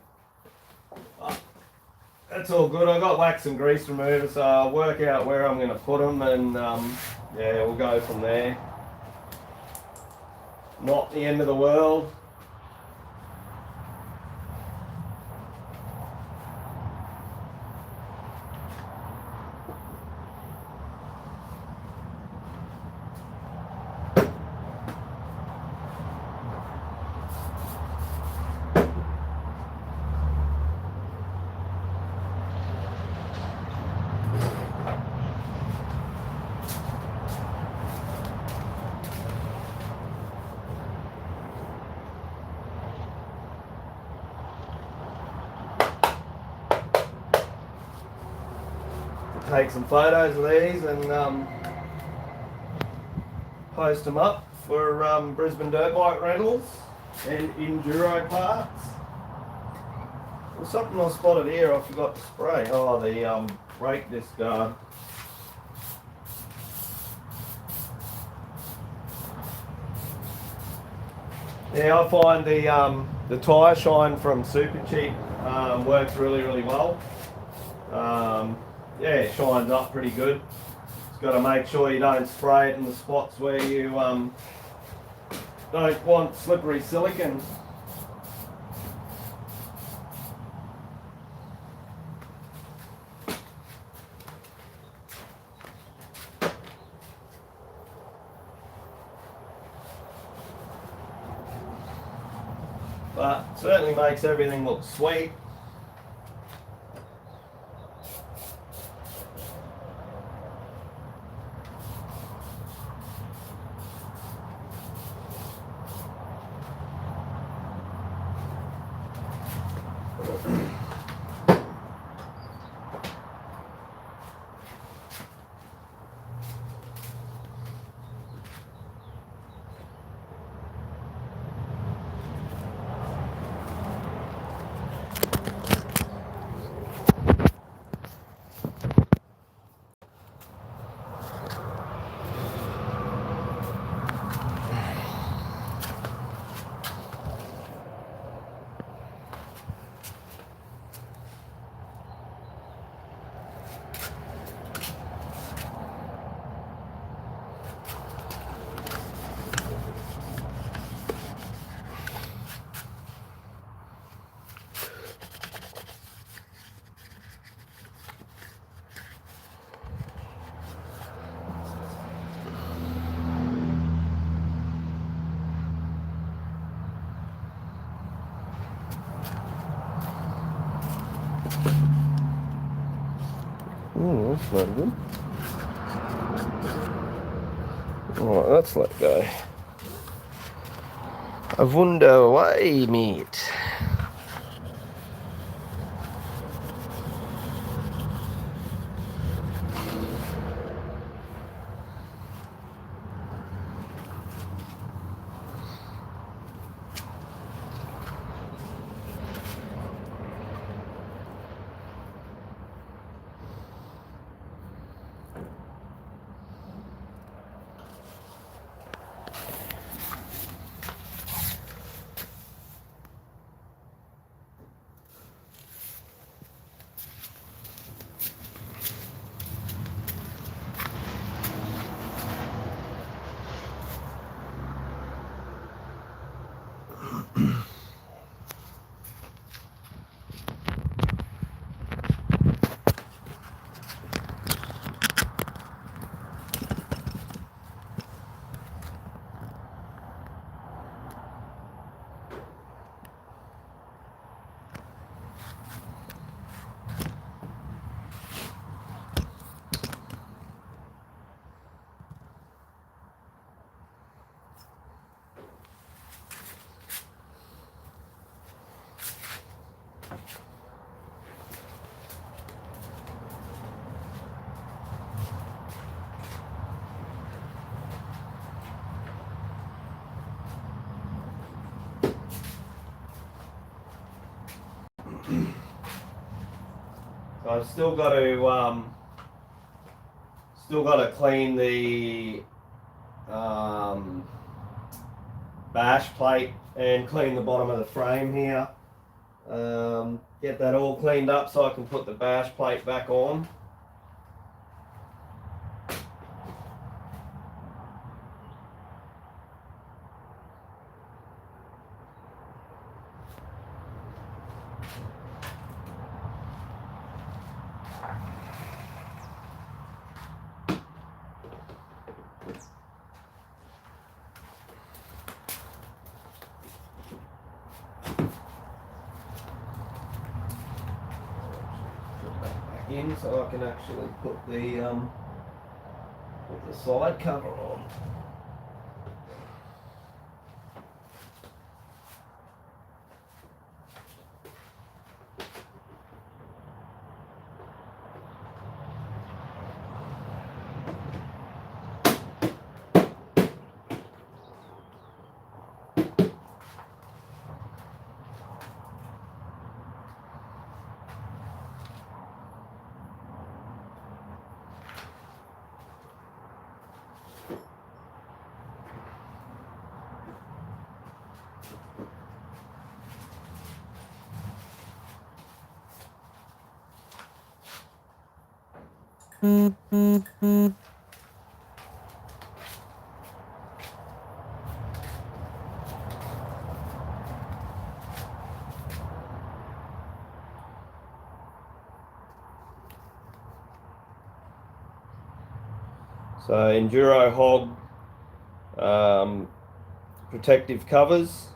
[SPEAKER 1] That's all good. I got wax and grease remover, so I'll work out where I'm going to put them, and yeah, we'll go from there. Not the end of the world. Take some photos of these and post them up for Brisbane dirt bike rentals and Enduro parts. There's something I spotted here I forgot to spray. Oh, the brake disc guard. Yeah, I find the tyre shine from Super Cheap works really well. Yeah, it shines up pretty good. Just got to make sure you don't spray it in the spots where you don't want slippery silicon. But certainly makes everything look sweet. That's not good. Alright, let's let go. A wunder way, mate. So I've still got to Still got to clean the bash plate and clean the bottom of the frame here. Get that all cleaned up so I can put the bash plate back on. In so I can actually put the side cover on. So Enduro Hog protective covers.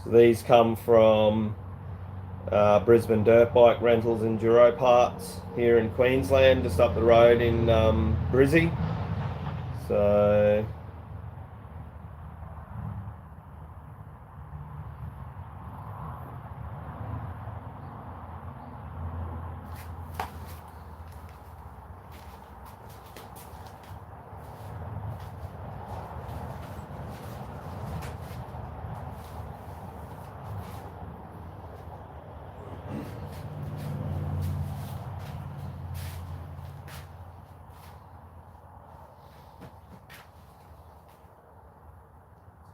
[SPEAKER 1] So these come from Brisbane Dirt Bike Rentals Enduro Parts here in Queensland, just up the road in Brizzy. So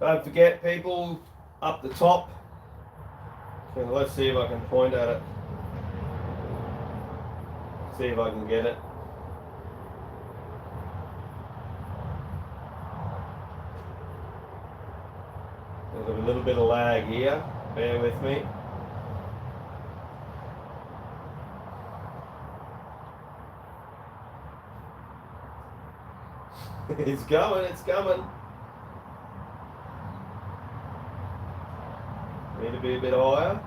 [SPEAKER 1] don't forget, people, up the top. Let's see if I can point at it. See if I can get it. There's a little bit of lag here. Bear with me. It's going, it's coming. Need to be a bit higher.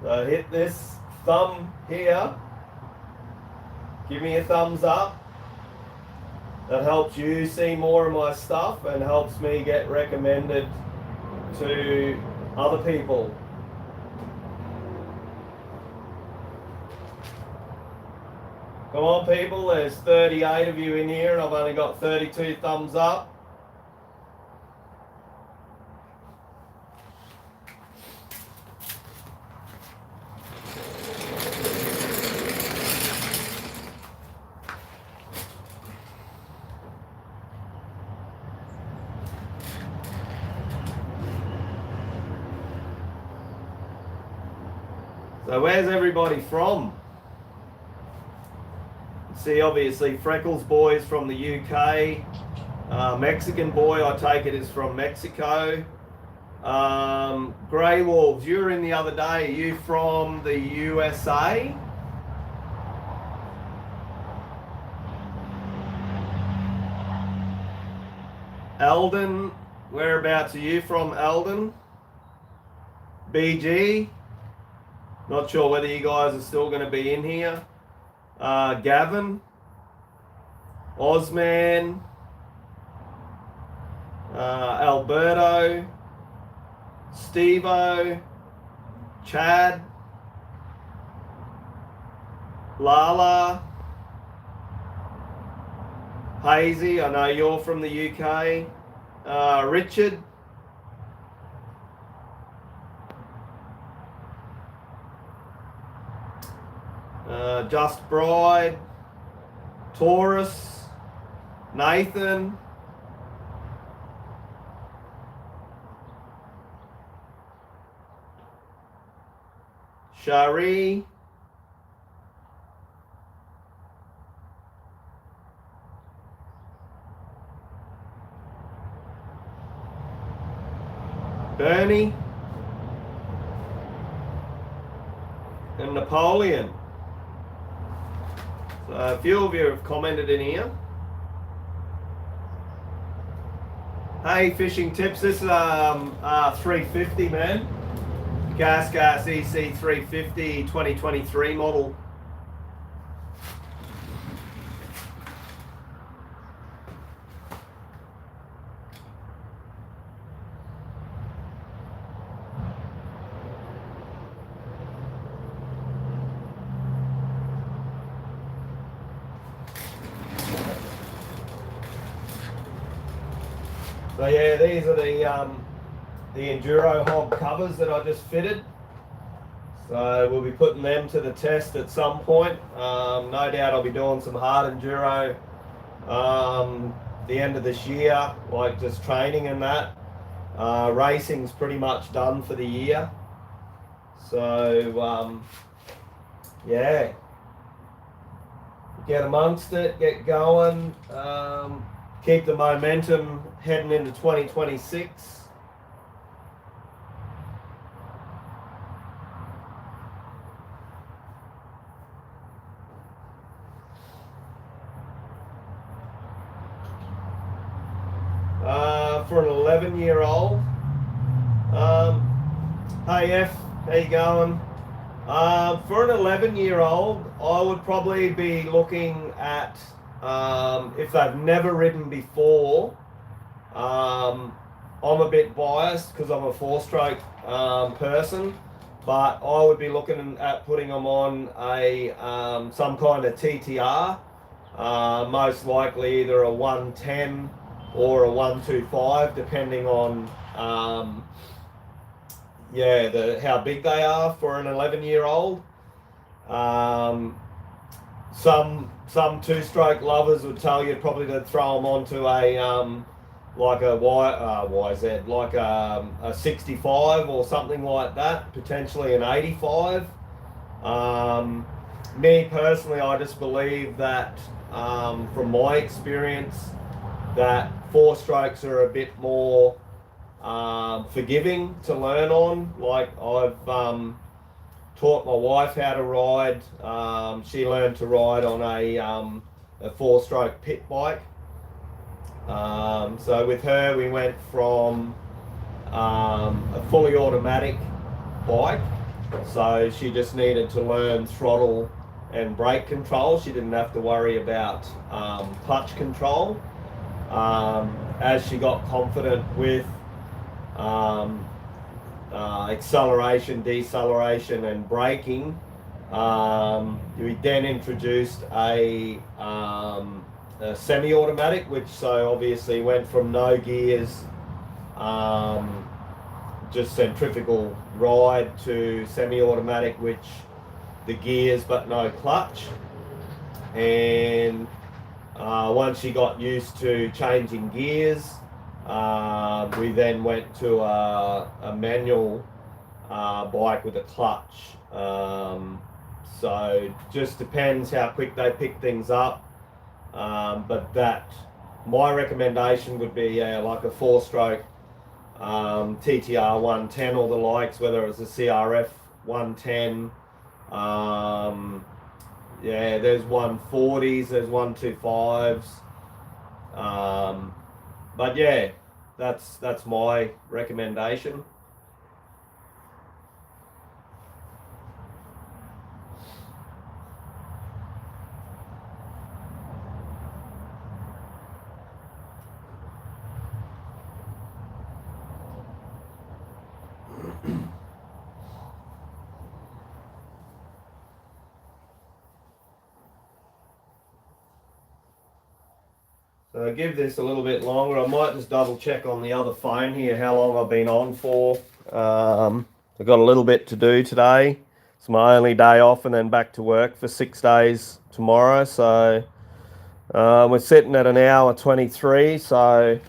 [SPEAKER 1] So hit this thumb here. Give me a thumbs up. That helps you see more of my stuff and helps me get recommended to other people. Come on, people, there's 38 of you in here and I've only got 32 thumbs up. So where's everybody from? See, obviously Freckles boys from the UK. Mexican boy, I take it, is from Mexico. Grey Wolves, you were in the other day. Are you from the USA? Eldon, whereabouts are you from, Eldon? BG? Not sure whether you guys are still going to be in here. Gavin, Osman, Alberto, Stevo, Chad, Lala, Hazy, I know you're from the UK, Richard, Just Bride, Taurus, Nathan, Shari, Bernie, and Napoleon. So a few of you have commented in here. Hey, fishing tips. This is 350, man. Gas EC 350 2023 model. So yeah, these are the Enduro hog covers that I just fitted. So we'll be putting them to the test at some point. No doubt I'll be doing some hard Enduro the end of this year, like just training and that. Racing's pretty much done for the year. So yeah, get amongst it, get going, keep the momentum heading into 2026. For an 11-year-old. Hey F, how you going? For an 11-year-old, I would probably be looking at, if they've never ridden before, I'm a bit biased because I'm a four-stroke person, but I would be looking at putting them on a some kind of TTR, most likely either a 110 or a 125, depending on how big they are for an 11-year-old. Some two-stroke lovers would tell you probably to throw them onto a like a YZ, like a 65 or something like that, potentially an 85. Me personally, I just believe that from my experience, that four strokes are a bit more forgiving to learn on. Like I've taught my wife how to ride. She learned to ride on a four-stroke pit bike. So with her, we went from a fully automatic bike. So she just needed to learn throttle and brake control. She didn't have to worry about clutch control. As she got confident with acceleration, deceleration, and braking, we then introduced a semi-automatic, which so obviously went from no gears, just centrifugal ride, to semi-automatic, which the gears but no clutch. And once she got used to changing gears, we then went to a manual bike with a clutch. So just depends how quick they pick things up. But my recommendation would be like a four-stroke TTR 110 or the likes, whether it's a CRF 110. There's 140s, there's 125s. But yeah, that's my recommendation. So give this a little bit longer. I might just double check on the other phone here how long I've been on for. I've got a little bit to do today. it's my only day off and then back to work for 6 days tomorrow. So we're sitting at an hour 23, so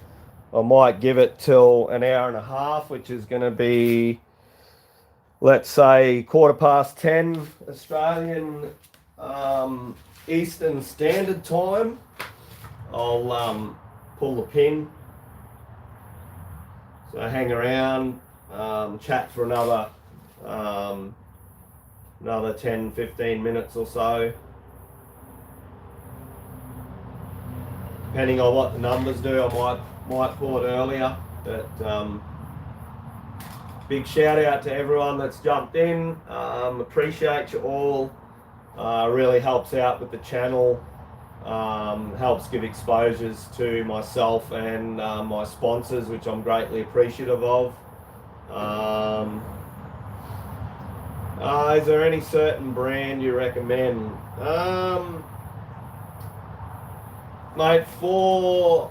[SPEAKER 1] I might give it till an hour and a half, which is going to be, let's say, 10:15 Australian Eastern Standard Time. I'll pull the pin. So hang around, chat for another 10-15 minutes or so. Depending on what the numbers do, I might pull it earlier. But big shout out to everyone that's jumped in. Appreciate you all. Really helps out with the channel. Helps give exposures to myself and my sponsors, which I'm greatly appreciative of. Is there any certain brand you recommend? Mate, for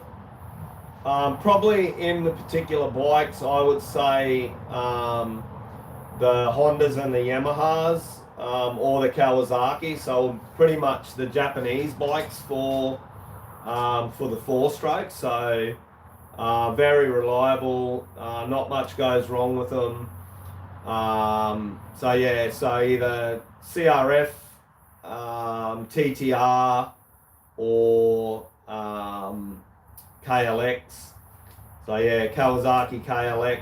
[SPEAKER 1] probably in the particular bikes, I would say the Hondas and the Yamahas, or the Kawasaki. So pretty much the Japanese bikes for the 4-stroke. So very reliable. Not much goes wrong with them. So yeah, so either CRF, TTR, or KLX. So yeah, Kawasaki KLX,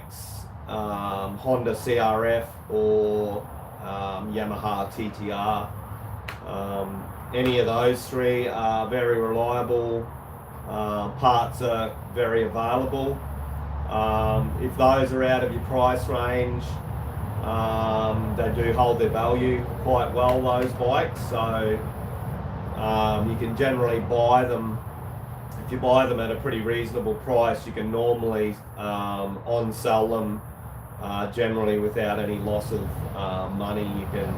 [SPEAKER 1] Honda CRF, or Yamaha TTR. Any of those three are very reliable. Parts are very available. If those are out of your price range, they do hold their value quite well, those bikes. So you can generally buy them. If you buy them at a pretty reasonable price, you can normally on-sell them generally without any loss of money. You can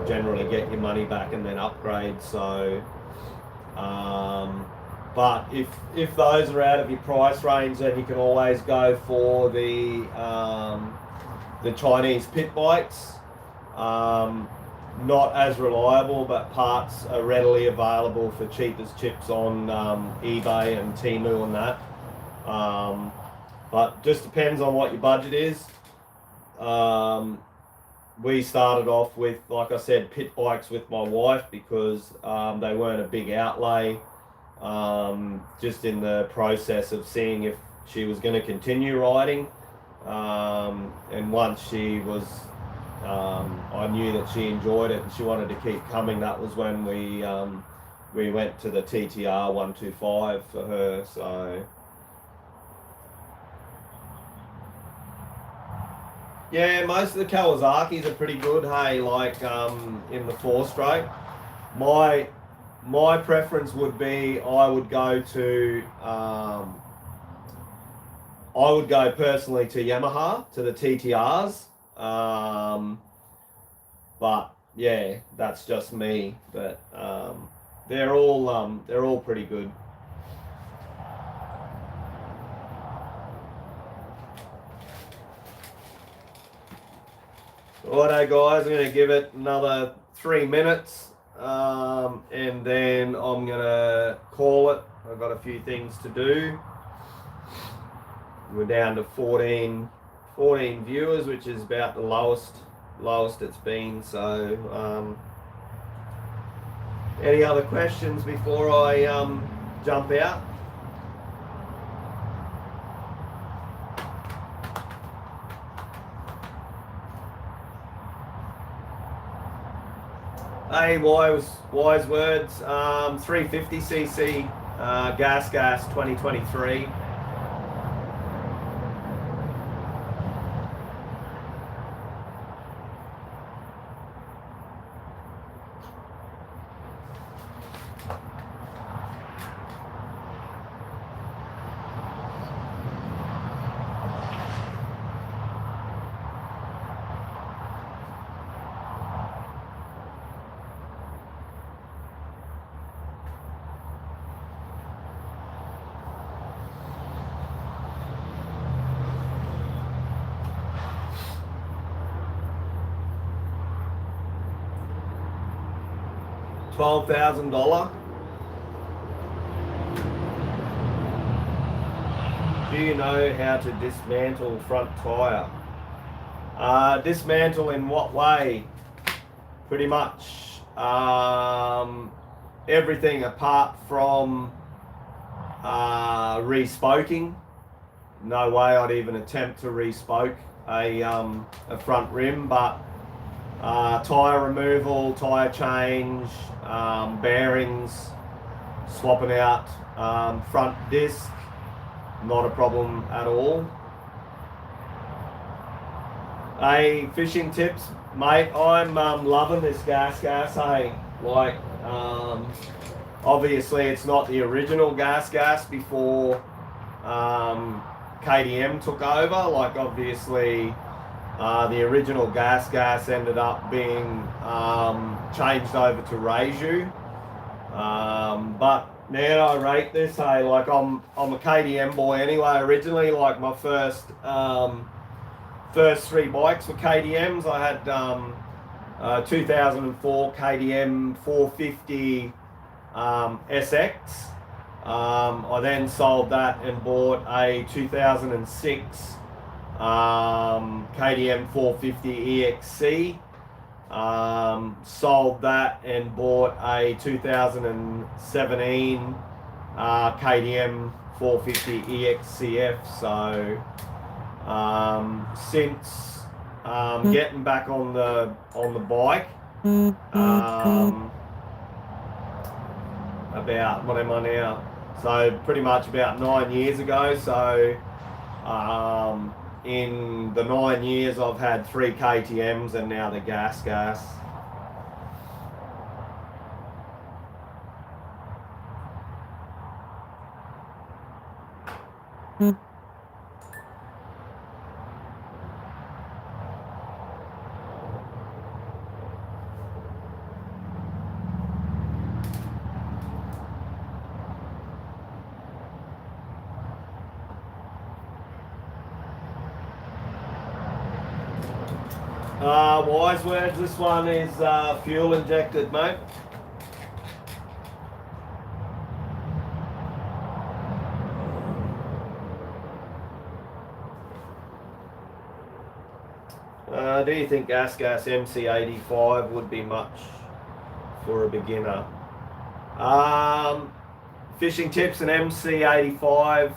[SPEAKER 1] generally get your money back and then upgrade. So but if those are out of your price range, then you can always go for the Chinese pit bikes. Not as reliable, but parts are readily available for cheap as chips on eBay and Temu and that. But just depends on what your budget is. We started off with, like I said, pit bikes with my wife because they weren't a big outlay. Just in the process of seeing if she was going to continue riding. And once she was, I knew that she enjoyed it and she wanted to keep coming. That was when we went to the TTR 125 for her. So yeah, most of the Kawasaki's are pretty good. Hey, like in the 4-stroke, my preference would be I would go personally to Yamaha, to the TTRs. But yeah, that's just me. But they're all pretty good. Righto, guys, I'm going to give it another 3 minutes, and then I'm going to call it. I've got a few things to do. We're down to 14 viewers, which is about the lowest it's been. So any other questions before I jump out? Hey, wise words. 350cc gas 2023. $12,000. Do you know how to dismantle front tyre? Dismantle in what way? Pretty much everything apart from respoking. No way I'd even attempt to respoke a front rim, but tyre removal, tyre change, bearings, swapping out front disc, not a problem at all. Hey, fishing tips, mate. I'm loving this gas. Hey, like obviously it's not the original gas before KTM took over. Like obviously the original gas ended up being changed over to Reiju. But man, I rate this. Hey, like I'm a KTM boy anyway. Originally, like my first 3 bikes were KTMs. I had 2004 KTM 450 SX. I then sold that and bought a 2006 KTM 450 EXC. Sold that and bought a 2017 KTM 450 EXCF. So since getting back on the bike, about, what am I now? So pretty much about 9 years ago. So in the 9 years I've had 3 KTMs and now the gas. Wise words, this one is fuel injected, mate. Do you think gas MC85 would be much for a beginner? Fishing tips and MC85,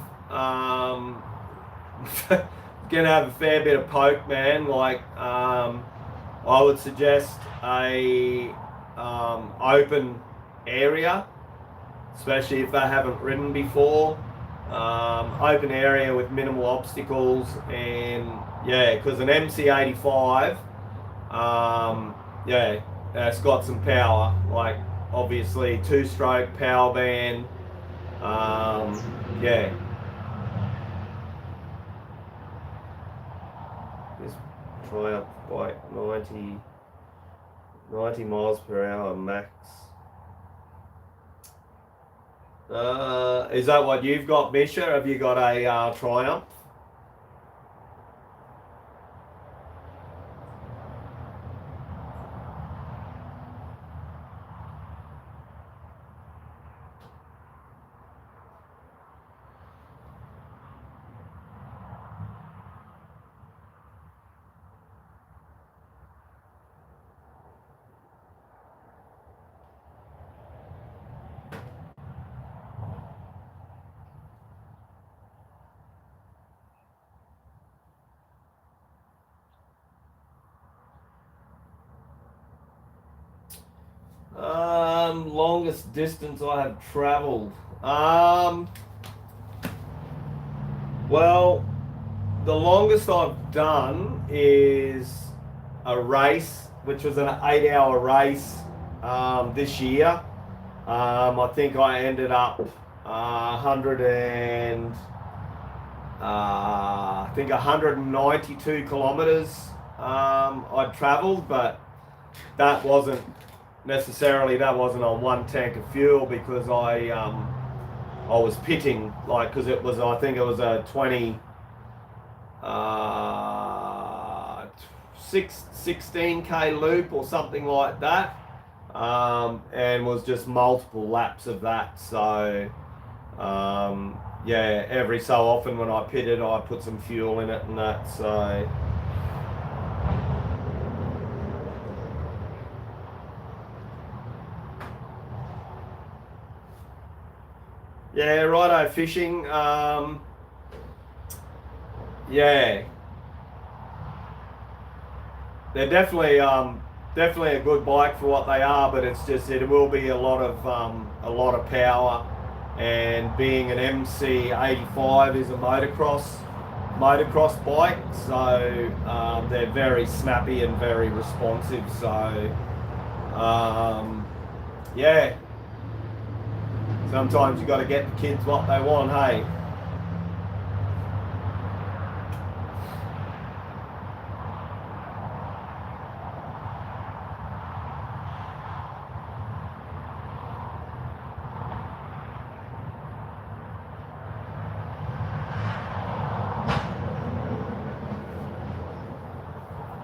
[SPEAKER 1] gonna have a fair bit of poke, man. Like I would suggest a open area, especially if they haven't ridden before. Open area with minimal obstacles, and yeah, because an MC85, yeah, it's got some power. Like obviously 2-stroke power band, yeah. This Triumph bike 90 miles per hour max. Is that what you've got, Misha? Have you got a Triumph? Longest distance I have traveled. Well, the longest I've done is a race, which was an 8-hour race this year. I think I ended up 192 kilometers I traveled, but that wasn't on one tank of fuel, because I was pitting, like, because it was, I think it was a 16k loop or something like that. and was just multiple laps of that. So yeah, every so often when I pitted, I put some fuel in it and that. So yeah, righto, fishing. Yeah, they're definitely a good bike for what they are, but it's just it will be a lot of power, and being an MC85 is a motocross bike, so they're very snappy and very responsive. So yeah, sometimes you got to get the kids what they want, hey.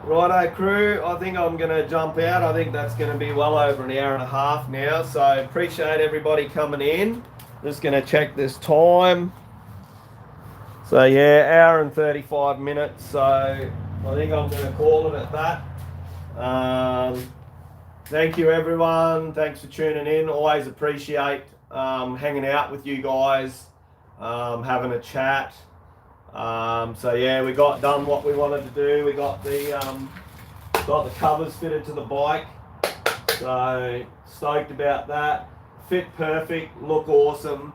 [SPEAKER 1] Righto crew, I think I'm going to jump out. I think that's going to be well over an hour and a half now. So appreciate everybody coming in. Just going to check this time. So yeah, hour and 35 minutes. So I think I'm going to call it at that. Thank you everyone. Thanks for tuning in. Always appreciate hanging out with you guys, having a chat. So yeah, we got done what we wanted to do. We got the covers fitted to the bike. So stoked about that. Fit perfect, look awesome.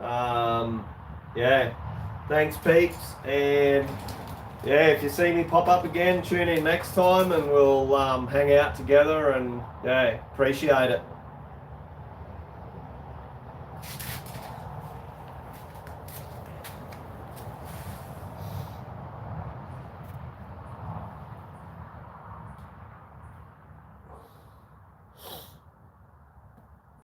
[SPEAKER 1] Yeah, thanks peeps. And yeah, if you see me pop up again, tune in next time and we'll hang out together, and yeah, appreciate it.